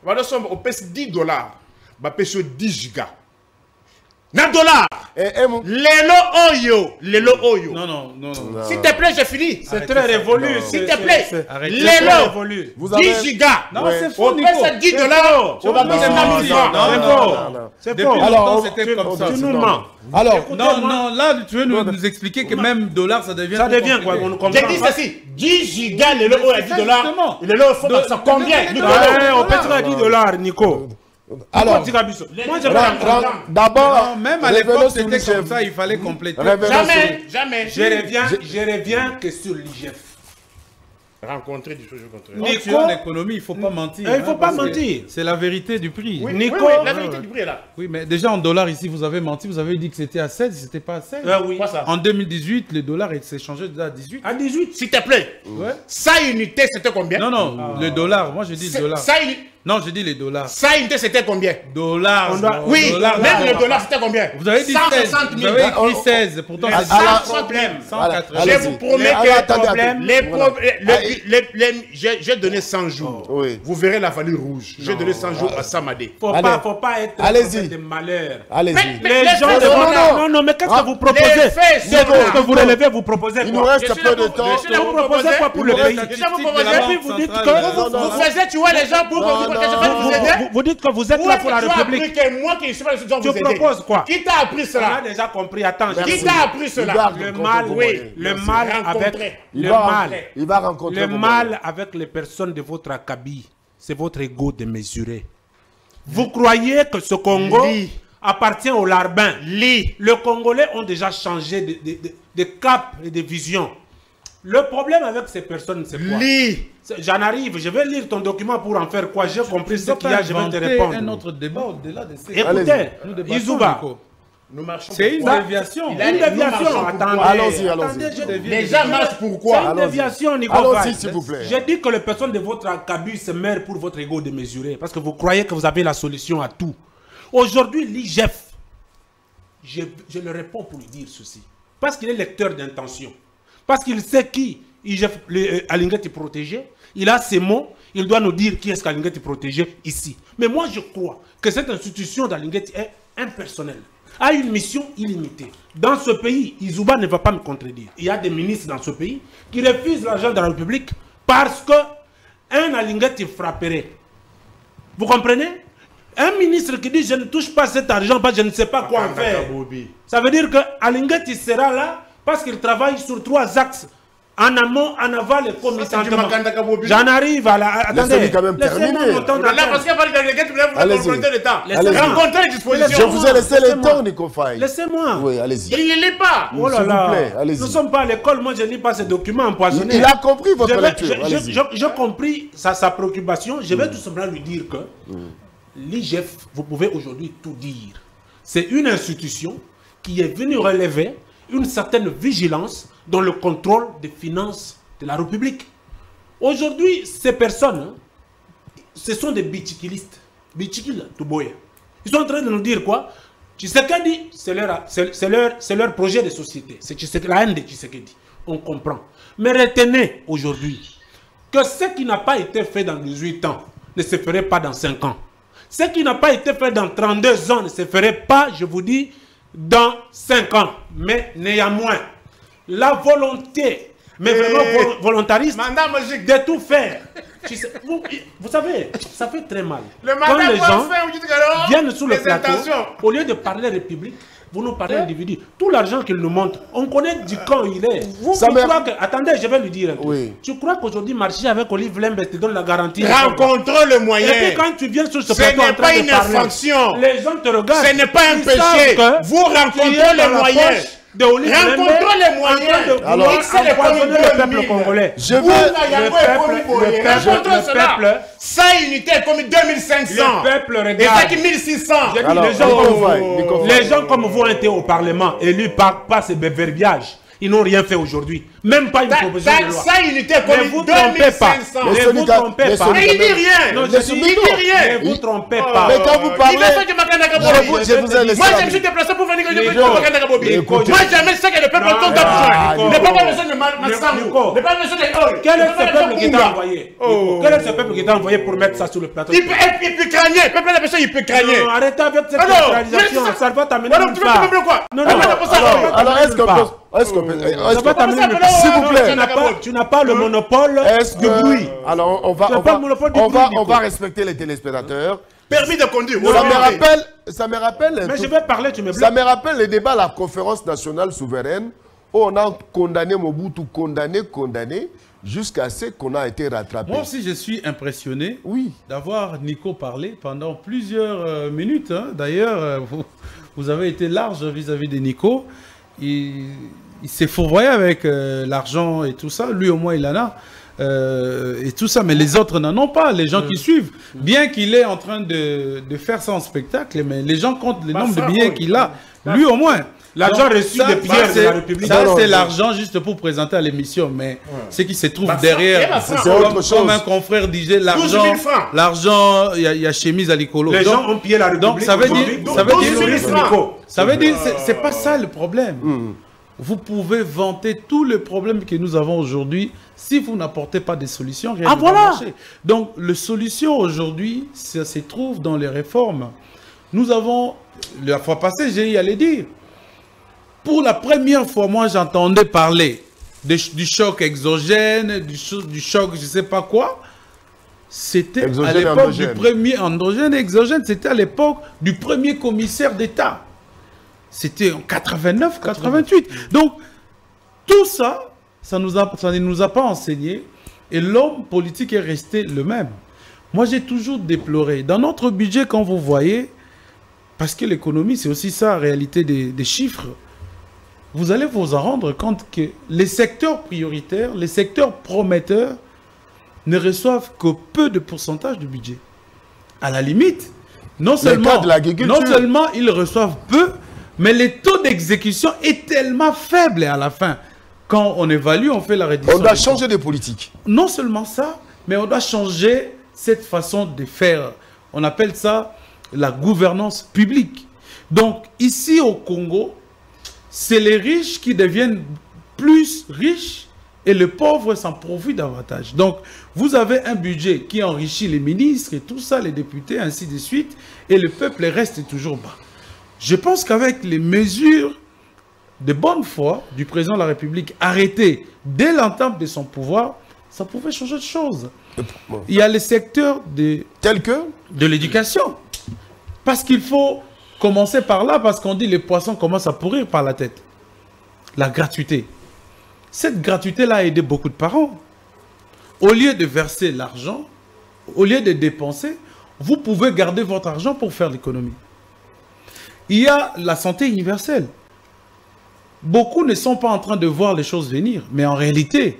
[SPEAKER 7] on pèse 10 dollars. On pèse 10 gigas. Na dollars. Lelo Oyo.
[SPEAKER 5] Non.
[SPEAKER 7] S'il te plaît, j'ai fini.
[SPEAKER 2] C'est très révolu.
[SPEAKER 7] S'il te plaît.
[SPEAKER 2] Lelo.
[SPEAKER 7] 10 gigas.
[SPEAKER 5] Non, c'est faux,
[SPEAKER 7] On pèse 10 dollars. On va payer 100 000 francs.
[SPEAKER 2] C'est faux.
[SPEAKER 5] Alors, c'était comme ça.
[SPEAKER 2] Tu nous mens.
[SPEAKER 1] Alors,
[SPEAKER 5] non, là, tu veux nous expliquer que même dollar, ça devient.
[SPEAKER 2] Ça devient quoi? On comprend.
[SPEAKER 7] J'ai dit ceci. 10 gigas, Lelo Oyo à 10 dollars. Lelo Oyo, ça combien?
[SPEAKER 2] On pèsera 10 dollars, Nico.
[SPEAKER 1] alors,
[SPEAKER 2] moi je
[SPEAKER 5] d'abord, même à l'époque, c'était comme ça, il fallait compléter.
[SPEAKER 7] Jamais.
[SPEAKER 2] Je reviens que sur l'IGF.
[SPEAKER 7] Rencontrer du chose contraire.
[SPEAKER 5] Nico, en économie, il ne faut pas mentir.
[SPEAKER 2] Il ne faut pas mentir.
[SPEAKER 5] C'est la vérité du prix.
[SPEAKER 7] Oui,
[SPEAKER 2] Nico,
[SPEAKER 7] la vérité du prix est là.
[SPEAKER 5] Oui, mais déjà en dollars ici, vous avez menti. Vous avez dit que c'était à 16, c'était pas à 16.
[SPEAKER 2] Oui.
[SPEAKER 7] Quoi ça?
[SPEAKER 5] En 2018, le dollar s'est changé déjà à 18.
[SPEAKER 2] À 18.
[SPEAKER 7] S'il te plaît.
[SPEAKER 5] Ouais.
[SPEAKER 7] Ça unité, c'était combien?
[SPEAKER 5] Non, le dollar. Moi, je dis le dollar. Non, je dis les dollars.
[SPEAKER 7] Ça unité, c'était combien?
[SPEAKER 5] Dollars.
[SPEAKER 7] Oui, même le dollar, c'était combien?
[SPEAKER 5] Vous avez dit 16.
[SPEAKER 7] 160 000.
[SPEAKER 5] Vous avez écrit 16. Pourtant, c'est
[SPEAKER 7] sans problème.
[SPEAKER 5] 180.
[SPEAKER 7] Je vous promets que j'ai donné 100 jours.
[SPEAKER 1] Oui.
[SPEAKER 7] Vous verrez la valeur rouge. J'ai donné 100 jours à Samadé.
[SPEAKER 2] Faut pas être de malheur.
[SPEAKER 1] Allez-y.
[SPEAKER 2] Les gens non, mais qu'est-ce que vous proposez? C'est ce que vous relevez, vous proposez quoi?
[SPEAKER 1] Il nous reste peu de temps.
[SPEAKER 2] Vous proposez quoi pour le pays?
[SPEAKER 5] Vous
[SPEAKER 2] dites que
[SPEAKER 7] vous faisiez tuer les gens pour que vous aider.
[SPEAKER 2] Vous dites que vous êtes là pour la République.
[SPEAKER 7] Moi qui suis pas le
[SPEAKER 2] Tu proposes quoi?
[SPEAKER 7] Qui t'a appris
[SPEAKER 2] On
[SPEAKER 7] cela?
[SPEAKER 2] a déjà compris. Attends.
[SPEAKER 7] Qui t'a appris cela?
[SPEAKER 2] Le mal, oui. Le mal avec
[SPEAKER 1] Il va rencontrer.
[SPEAKER 2] Le mal avec les personnes de votre acabit, c'est votre ego démesuré. Vous croyez que ce Congo appartient aux larbins. Les Congolais ont déjà changé de cap et de vision. Le problème avec ces personnes, c'est quoi? J'en arrive, je vais lire ton document pour en faire quoi? J'ai compris ce qu'il y a, je vais te répondre.
[SPEAKER 5] Un autre débat au-delà de ces...
[SPEAKER 2] Écoutez, Izouba,
[SPEAKER 5] c'est une déviation.
[SPEAKER 2] Une déviation, attendez.
[SPEAKER 1] Allons-y.
[SPEAKER 7] Les gens marchent pourquoi?
[SPEAKER 2] C'est une déviation, Nico.
[SPEAKER 1] Allons-y, s'il vous plaît.
[SPEAKER 2] J'ai dit que les personnes de votre acabit se meurent pour votre ego démesuré. Parce que vous croyez que vous avez la solution à tout. Aujourd'hui, l'IGF, je le réponds pour lui dire ceci. Parce qu'il est lecteur d'intention. Parce qu'il sait qui Alingeti protégé. Il a ses mots. Il doit nous dire qui est-ce qu'Alingeti protégé ici. Mais moi, je crois que cette institution d'Alingeti est impersonnelle, a une mission illimitée. Dans ce pays, Izouba ne va pas me contredire. Il y a des ministres dans ce pays qui refusent l'argent de la République parce qu'un Alingeti frapperait. Vous comprenez? Un ministre qui dit je ne touche pas cet argent parce que je ne sais pas quoi en faire. Ça veut dire que Alingeti sera là parce qu'il travaille sur 3 axes. En amont, en aval et concomitamment. J'en arrive à la... Attendez, laissez-moi mon temps d'attente.
[SPEAKER 7] Rencontrer les dispositions.
[SPEAKER 1] Je vous ai laissé le temps, Nico Faye.
[SPEAKER 2] Laissez-moi.
[SPEAKER 1] Oui, allez-y.
[SPEAKER 7] Il ne l'est pas.
[SPEAKER 2] Oh là là.
[SPEAKER 1] Allez-y.
[SPEAKER 2] Nous ne sommes pas à l'école, moi je ne lis pas ces documents empoisonnés.
[SPEAKER 1] Il a compris votre lecture.
[SPEAKER 2] J'ai compris sa préoccupation. Je vais tout simplement lui dire que l'IGF, vous pouvez aujourd'hui tout dire. C'est une institution qui est venue relever une certaine vigilance dans le contrôle des finances de la République. Aujourd'hui, ces personnes, ce sont des bichikilistes. Bichikil, Touboya. Ils sont en train de nous dire quoi? Tshisekedi, c'est leur projet de société. C'est la haine de Tshisekedi. On comprend. Mais retenez aujourd'hui que ce qui n'a pas été fait dans 18 ans ne se ferait pas dans 5 ans. Ce qui n'a pas été fait dans 32 ans ne se ferait pas, je vous dis, dans 5 ans. Mais néanmoins, la volonté, mais vraiment volontariste, de tout faire. Vous savez, ça fait très mal. Quand les gens viennent sous le plateau, au lieu de parler République, vous nous parlez d'individus. Tout l'argent qu'il nous montre, on connaît du camp il est. Vous crois que... Attendez, je vais lui dire un truc.
[SPEAKER 1] Oui.
[SPEAKER 2] Tu crois qu'aujourd'hui, marcher avec Olive Lembe te donne la garantie?
[SPEAKER 7] Rencontrons le moyen.
[SPEAKER 2] Et puis quand tu viens sur ce
[SPEAKER 7] ce
[SPEAKER 2] plateau
[SPEAKER 7] n'est pas une infraction.
[SPEAKER 2] les gens te regardent.
[SPEAKER 7] Ce n'est pas un péché. Vous rencontrez les moyens. Rencontrons les moyens.
[SPEAKER 2] Alors, le peuple congolais.
[SPEAKER 1] Je vais...
[SPEAKER 7] Le peuple, 100 unités comme 2500.
[SPEAKER 2] Le peuple regarde.
[SPEAKER 7] Et ça qui 1600.
[SPEAKER 1] Alors,
[SPEAKER 2] les gens comme vous ont été au Parlement élus par ces verbiages. Ils n'ont rien fait aujourd'hui. Même pas une proposition de loi.
[SPEAKER 7] 100 unités comme
[SPEAKER 2] vous trompez pas.
[SPEAKER 7] 2500.
[SPEAKER 2] Ne vous trompez pas.
[SPEAKER 7] Mais il dit rien.
[SPEAKER 2] Non,
[SPEAKER 7] il dit rien.
[SPEAKER 2] Ne vous trompez pas.
[SPEAKER 1] Mais quand vous parlez...
[SPEAKER 7] Je vous ai laissé. Moi, je me suis déplacé pour venir que je peux Makanda Kabobi. Moi, jamais sais que le peuple compte besoin. Ne pas besoin de Massamou. Ne pas besoin de...
[SPEAKER 2] Quel est ce peuple qui t'a envoyé? Quel est ce peuple qui t'a envoyé pour mettre ça sur le plateau?
[SPEAKER 7] Il peut craigner. Le peuple de la personne, il peut craigner.
[SPEAKER 2] Arrêtez avec cette centralisation. Ça va t'amener nulle part.
[SPEAKER 7] Non,
[SPEAKER 1] alors, est-ce qu'on peut... S'il vous plaît.
[SPEAKER 2] Tu n'as pas le monopole du bruit.
[SPEAKER 1] Alors, on va respecter les téléspectateurs.
[SPEAKER 7] Permis de conduire.
[SPEAKER 1] Ça me rappelle...
[SPEAKER 2] Mais je vais parler, tu me bloques.
[SPEAKER 1] Ça me rappelle le débat à la conférence nationale souveraine où on a condamné Mobutu, condamné, jusqu'à ce qu'on a été rattrapé.
[SPEAKER 5] Moi aussi, je suis impressionné d'avoir Nico parler pendant plusieurs minutes. Hein. D'ailleurs, vous avez été large vis-à-vis de Nico. Il s'est fourvoyé avec l'argent et tout ça. Lui, au moins, il en a. Et tout ça, mais les autres n'en ont pas, les gens qui suivent. Bien qu'il est en train de faire ça en spectacle, mais les gens comptent le nombre de billets qu'il a. Lui, au moins.
[SPEAKER 2] L'argent reçu de Pierre de la République.
[SPEAKER 5] Ça, c'est l'argent juste pour présenter à l'émission, mais ce qui se trouve derrière, comme un confrère disait, l'argent, il y a chemise à l'écolo.
[SPEAKER 2] Les gens ont pillé la République.
[SPEAKER 5] Donc, ça veut dire, c'est pas ça le problème. Vous pouvez vanter tous les problèmes que nous avons aujourd'hui. Si vous n'apportez pas des solutions, rien ne va marcher. Donc, les solutions aujourd'hui, ça se trouve dans les réformes. Nous avons, la fois passée, j'ai allé dire, pour la première fois, moi, j'entendais parler du choc exogène, du choc je ne sais pas quoi. C'était à l'époque du premier endogène, exogène, c'était à l'époque du premier commissaire d'État. C'était en 89, 88. Donc, tout ça, ça ne nous a pas enseigné. Et l'homme politique est resté le même. Moi, j'ai toujours déploré. Dans notre budget, quand vous voyez, parce que l'économie, c'est aussi ça, en réalité, des chiffres, vous allez vous en rendre compte que les secteurs prioritaires, les secteurs prometteurs, ne reçoivent que peu de pourcentage du budget. À la limite, non seulement ils reçoivent peu, mais le taux d'exécution est tellement faible à la fin. Quand on évalue, on fait la réduction.
[SPEAKER 1] On doit changer de politique.
[SPEAKER 5] Non seulement ça, mais on doit changer cette façon de faire. On appelle ça la gouvernance publique. Donc, ici au Congo, c'est les riches qui deviennent plus riches et les pauvres s'en profitent davantage. Donc, vous avez un budget qui enrichit les ministres et tout ça, les députés, ainsi de suite, et le peuple reste toujours bas. Je pense qu'avec les mesures de bonne foi du président de la République arrêtées dès l'entame de son pouvoir, ça pouvait changer de choses. Il y a les secteurs de l'éducation. Parce qu'il faut commencer par là, parce qu'on dit que les poissons commencent à pourrir par la tête. La gratuité. Cette gratuité-là a aidé beaucoup de parents. Au lieu de verser l'argent, au lieu de dépenser, vous pouvez garder votre argent pour faire l'économie. Il y a la santé universelle. Beaucoup ne sont pas en train de voir les choses venir. Mais en réalité,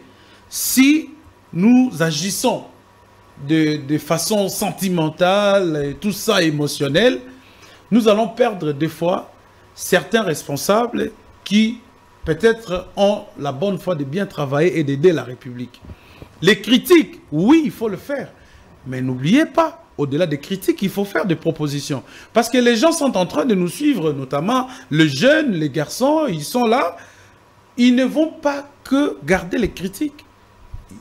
[SPEAKER 5] si nous agissons de façon sentimentale, et tout ça émotionnel, nous allons perdre des fois certains responsables qui peut-être ont la bonne foi de bien travailler et d'aider la République. Les critiques, oui, il faut le faire. Mais n'oubliez pas, au-delà des critiques, il faut faire des propositions. Parce que les gens sont en train de nous suivre, notamment les jeunes, les garçons, ils sont là. Ils ne vont pas que garder les critiques.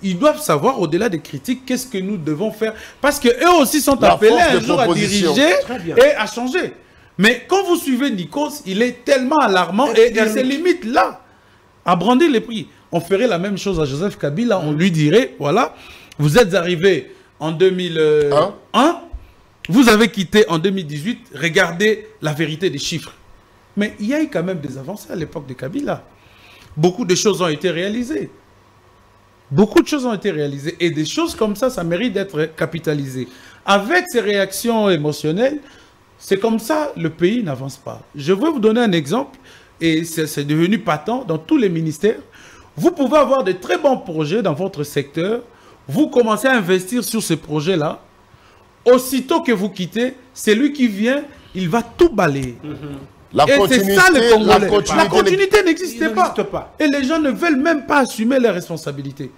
[SPEAKER 5] Ils doivent savoir, au-delà des critiques, qu'est-ce que nous devons faire. Parce qu'eux aussi sont appelés un jour à diriger et à changer. Mais quand vous suivez Nikos, il est tellement alarmant et il se limite là, à brandir les prix. On ferait la même chose à Joseph Kabila. On lui dirait, voilà, vous êtes arrivé en 2001, vous avez quitté en 2018, regardez la vérité des chiffres. Mais il y a eu quand même des avancées à l'époque de Kabila. Beaucoup de choses ont été réalisées. Beaucoup de choses ont été réalisées. Et des choses comme ça mérite d'être capitalisé. Avec ces réactions émotionnelles, c'est comme ça le pays n'avance pas. Je vais vous donner un exemple, et c'est devenu patent dans tous les ministères. Vous pouvez avoir de très bons projets dans votre secteur. Vous commencez à investir sur ces projets-là. Aussitôt que vous quittez, c'est lui qui vient, il va tout balayer.
[SPEAKER 1] La continuité,
[SPEAKER 5] ça, le Congolais. La continuité n'existe pas. Et les gens ne veulent même pas assumer leurs responsabilités.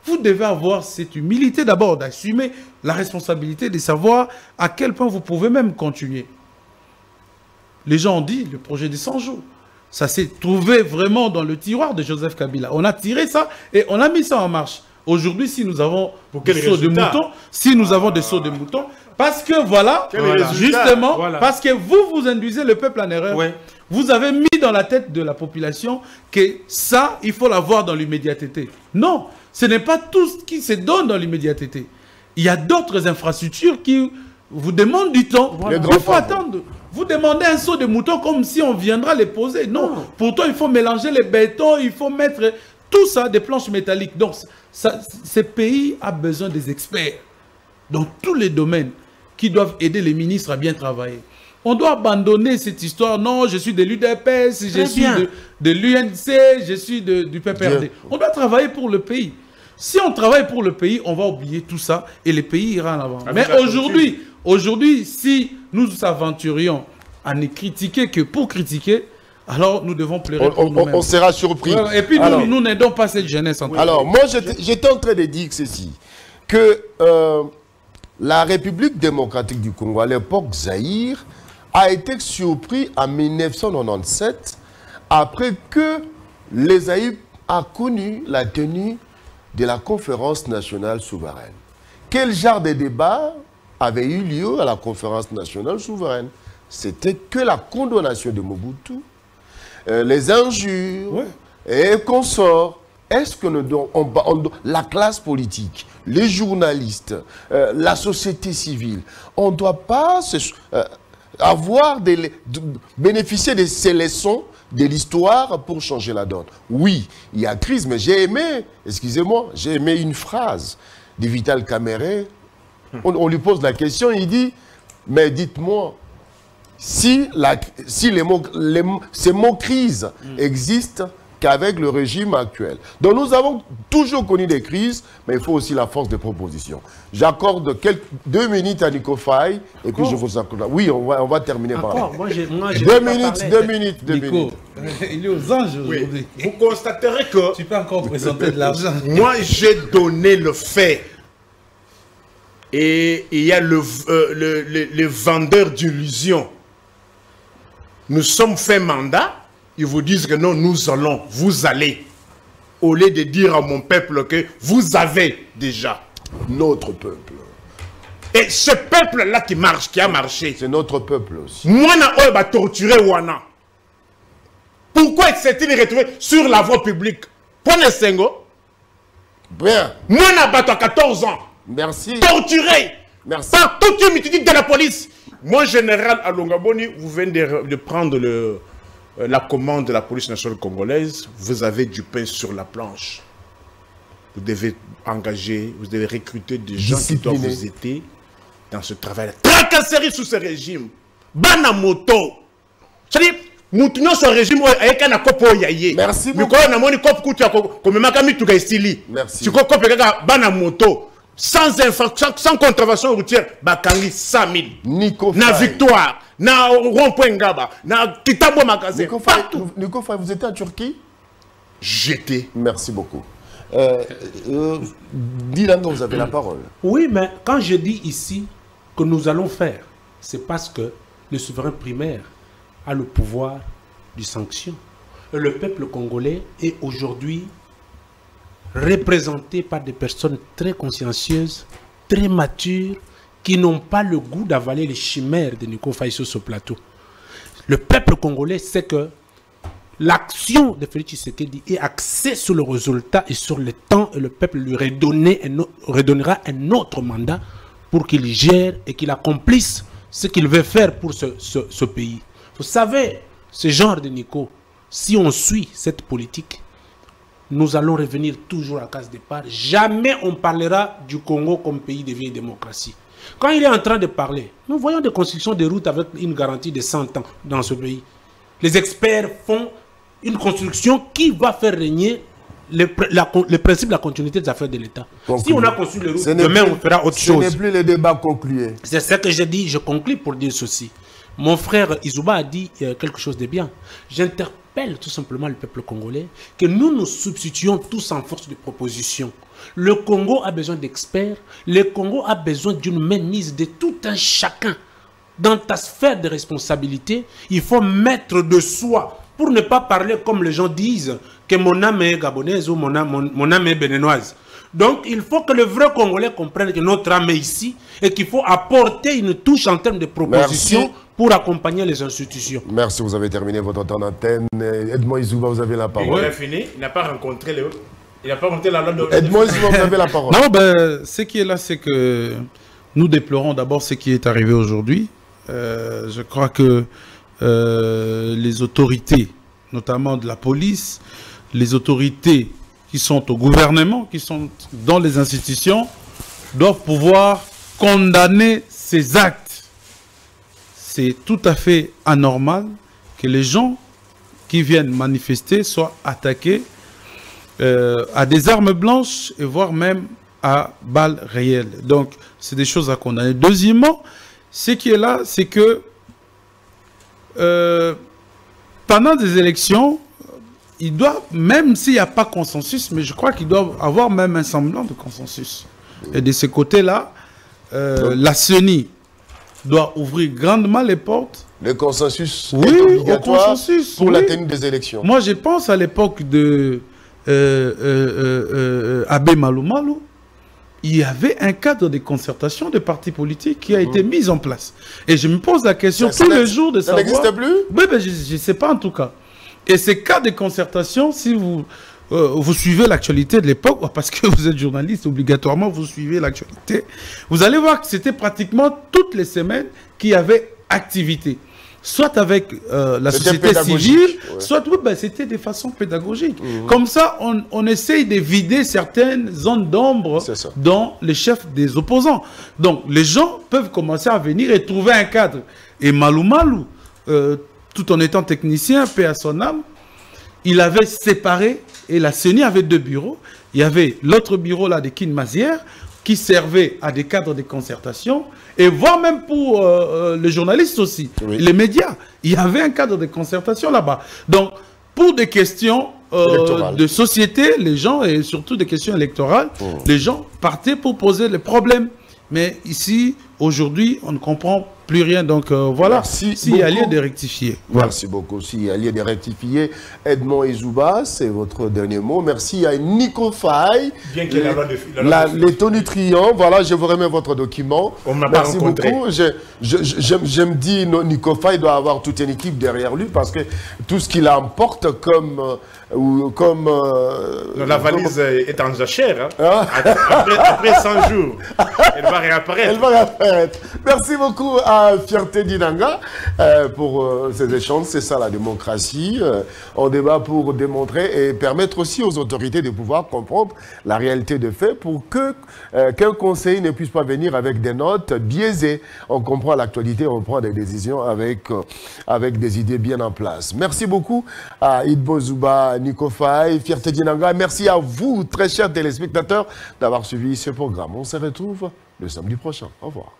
[SPEAKER 5] Vous devez avoir cette humilité d'abord d'assumer la responsabilité, de savoir à quel point vous pouvez même continuer. Les gens ont dit le projet des 100 jours. Ça s'est trouvé vraiment dans le tiroir de Joseph Kabila. On a tiré ça et on a mis ça en marche. Aujourd'hui, si nous avons des sauts de moutons, parce que justement, parce que vous induisez le peuple en erreur, vous avez mis dans la tête de la population que ça, il faut l'avoir dans l'immédiateté. Non, ce n'est pas tout ce qui se donne dans l'immédiateté. Il y a d'autres infrastructures qui vous demandent du temps. Il faut attendre. Vous demandez un saut de mouton comme si on viendra les poser. Non, pourtant il faut mélanger les bétons, il faut mettre tout ça, des planches métalliques. Donc, ce pays a besoin des experts dans tous les domaines qui doivent aider les ministres à bien travailler. On doit abandonner cette histoire. Non, je suis de l'UDPS, je suis de l'UNC, je suis du PPRD. On doit travailler pour le pays. Si on travaille pour le pays, on va oublier tout ça et le pays ira en avant. Mais aujourd'hui, si nous nous aventurions à ne critiquer que pour critiquer, alors nous devons pleurer pour nous-mêmes.
[SPEAKER 1] On sera surpris.
[SPEAKER 5] Et puis nous n'aidons pas cette jeunesse.
[SPEAKER 1] Alors moi j'étais en train de dire ceci, que la République démocratique du Congo à l'époque Zaïre a été surpris en 1997 après que les Zaïre a connu la tenue de la conférence nationale souveraine. Quel genre de débat avait eu lieu à la conférence nationale souveraine? C'était que la condamnation de Mobutu, les injures et consorts. Est-ce que la classe politique, les journalistes, la société civile, on ne doit pas bénéficier de ces leçons de l'histoire pour changer la donne? Oui, il y a crise, mais j'ai aimé, excusez-moi, j'ai aimé une phrase de Vital Kamerhe. On lui pose la question, il dit, mais dites-moi, si ces mots crises existent qu'avec le régime actuel. Donc nous avons toujours connu des crises, mais il faut aussi la force de proposition. J'accorde 2 minutes à Nico Faye, et puis je vous accorde. Oui, on va terminer par là. 2 minutes.
[SPEAKER 5] Il est aux anges aujourd'hui.
[SPEAKER 7] Vous constaterez que...
[SPEAKER 5] Tu peux encore présenter de l'argent.
[SPEAKER 7] Moi, j'ai donné le fait. Et il y a le vendeur d'illusions. Nous sommes fait mandat. Ils vous disent que non, nous allons, vous allez. Au lieu de dire à mon peuple que vous avez déjà.
[SPEAKER 1] Notre peuple.
[SPEAKER 7] Et ce peuple-là qui marche, qui a marché.
[SPEAKER 1] C'est notre peuple aussi.
[SPEAKER 7] Moi, on va torturer Wana. Pourquoi s'est-il retrouvé sur la voie publique? Prenez Sengo.
[SPEAKER 1] Bien.
[SPEAKER 7] Moi, on a 14 ans.
[SPEAKER 1] Merci.
[SPEAKER 7] Torturé.
[SPEAKER 1] Merci.
[SPEAKER 7] Par toute une mythique de la police. Moi, général Alongaboni, vous venez de prendre la commande de la police nationale congolaise. Vous avez du pain sur la planche. Vous devez engager, vous devez recruter des gens qui doivent vous aider dans ce travail. Tracasserie sous ce régime. Bana moto. C'est-à-dire, nous sommes régime avec un copo yaye.
[SPEAKER 1] Merci beaucoup.
[SPEAKER 7] Merci. Bana moto. Sans contravention routière, bakangi 100 000.
[SPEAKER 1] Nico
[SPEAKER 7] na Victoire, na rond-point Ngaba, na Kitabo Magasin.
[SPEAKER 1] Nico Faye, vous étiez en Turquie?
[SPEAKER 7] J'étais.
[SPEAKER 1] Merci beaucoup. Dylan, vous avez la parole.
[SPEAKER 2] Oui, mais quand je dis ici que nous allons faire, c'est parce que le souverain primaire a le pouvoir de sanction. Le peuple congolais est aujourd'hui représenté par des personnes très consciencieuses, très matures, qui n'ont pas le goût d'avaler les chimères de Nico Faye sur ce plateau. Le peuple congolais sait que l'action de Félix Tshisekedi est axée sur le résultat et sur le temps, et le peuple lui redonnera un autre mandat pour qu'il gère et qu'il accomplisse ce qu'il veut faire pour ce pays. Vous savez, ce genre de Nico, si on suit cette politique, nous allons revenir toujours à case départ. Jamais on parlera du Congo comme pays de vieille démocratie. Quand il est en train de parler, nous voyons des constructions de routes avec une garantie de 100 ans dans ce pays. Les experts font une construction qui va faire régner le principe de la continuité des affaires de l'État. Si on a construit les routes, demain on fera autre chose.
[SPEAKER 1] Ce n'est plus le débat conclué.
[SPEAKER 2] C'est ce que j'ai dit, je conclue pour dire ceci. Mon frère Izouba a dit quelque chose de bien. J'interpelle tout simplement le peuple congolais que nous nous substituons tous en force de proposition. Le Congo a besoin d'experts, le Congo a besoin d'une mainmise de tout un chacun. Dans ta sphère de responsabilité, il faut mettre de soi pour ne pas parler comme les gens disent que mon âme est gabonaise ou mon âme est béninoise. Donc il faut que le vrai Congolais comprenne que notre âme est ici et qu'il faut apporter une touche en termes de propositions pour accompagner les institutions.
[SPEAKER 1] Merci, vous avez terminé votre temps d'antenne. Edmond Izouba, vous avez la parole.
[SPEAKER 7] Il a fini, il n'a pas rencontré les autres. Il n'a pas monté la loi de...
[SPEAKER 1] Edmond Izouba, vous avez la parole.
[SPEAKER 5] Non, ben, ce qui est là, c'est que nous déplorons d'abord ce qui est arrivé aujourd'hui. Je crois que les autorités, notamment de la police, les autorités qui sont au gouvernement, qui sont dans les institutions, doivent pouvoir condamner ces actes. C'est tout à fait anormal que les gens qui viennent manifester soient attaqués à des armes blanches et voire même à balles réelles. Donc, c'est des choses à condamner. Deuxièmement, ce qui est là, c'est que pendant des élections, il doit, même s'il n'y a pas consensus, mais je crois qu'il doit avoir même un semblant de consensus. Et de ce côté-là, la CENI doit ouvrir grandement les portes.
[SPEAKER 1] Le consensus est obligatoire pour la tenue des élections.
[SPEAKER 5] Moi, je pense à l'époque de Abbé Malou Malou. Il y avait un cadre de concertation des partis politiques qui a été mis en place. Et je me pose la question tous les jours de savoir...
[SPEAKER 1] Ça n'existe plus?
[SPEAKER 5] Oui, ben, je ne sais pas en tout cas. Et ces cas de concertation, si vous, vous suivez l'actualité de l'époque, parce que vous êtes journaliste, obligatoirement vous suivez l'actualité, vous allez voir que c'était pratiquement toutes les semaines qu'il y avait activité. Soit avec la société civile, soit oui, ben, c'était de façon pédagogique. Comme ça, on essaye de vider certaines zones d'ombre dans les chefs des opposants. Donc, les gens peuvent commencer à venir et trouver un cadre. Et Malou Malou, tout en étant technicien, paix à son âme, il avait séparé, et la CENI avait deux bureaux. Il y avait l'autre bureau là de Kin Mazière, qui servait à des cadres de concertation, et voire même pour les journalistes aussi, les médias. Il y avait un cadre de concertation là-bas. Donc, pour des questions de société, les gens, et surtout des questions électorales, les gens partaient pour poser les problèmes. Mais ici, aujourd'hui, on ne comprend plus rien. Donc voilà, s'il y a lieu de rectifier.
[SPEAKER 1] Merci beaucoup. S'il y a lieu de rectifier, Edmond Izouba, c'est votre dernier mot. Merci à Nico Faye, l'étonutriant. Voilà, je vous remets votre document.
[SPEAKER 7] On m'a pas rencontré.
[SPEAKER 1] Beaucoup. Je me dis, Nico Faye doit avoir toute une équipe derrière lui parce que tout ce qu'il emporte comme...
[SPEAKER 7] la valise est en jachère. Hein. Après 100 jours, elle va réapparaître.
[SPEAKER 1] Elle va réapparaître. Merci beaucoup à Fierté Dinanga pour ces échanges. C'est ça la démocratie. On débat pour démontrer et permettre aussi aux autorités de pouvoir comprendre la réalité des faits pour que qu'un conseiller ne puisse pas venir avec des notes biaisées. On comprend l'actualité, on prend des décisions avec des idées bien en place. Merci beaucoup à Idbo Zouba, Nico Faye, Fierté Dinanga. Merci à vous, très chers téléspectateurs, d'avoir suivi ce programme. On se retrouve le samedi prochain. Au revoir.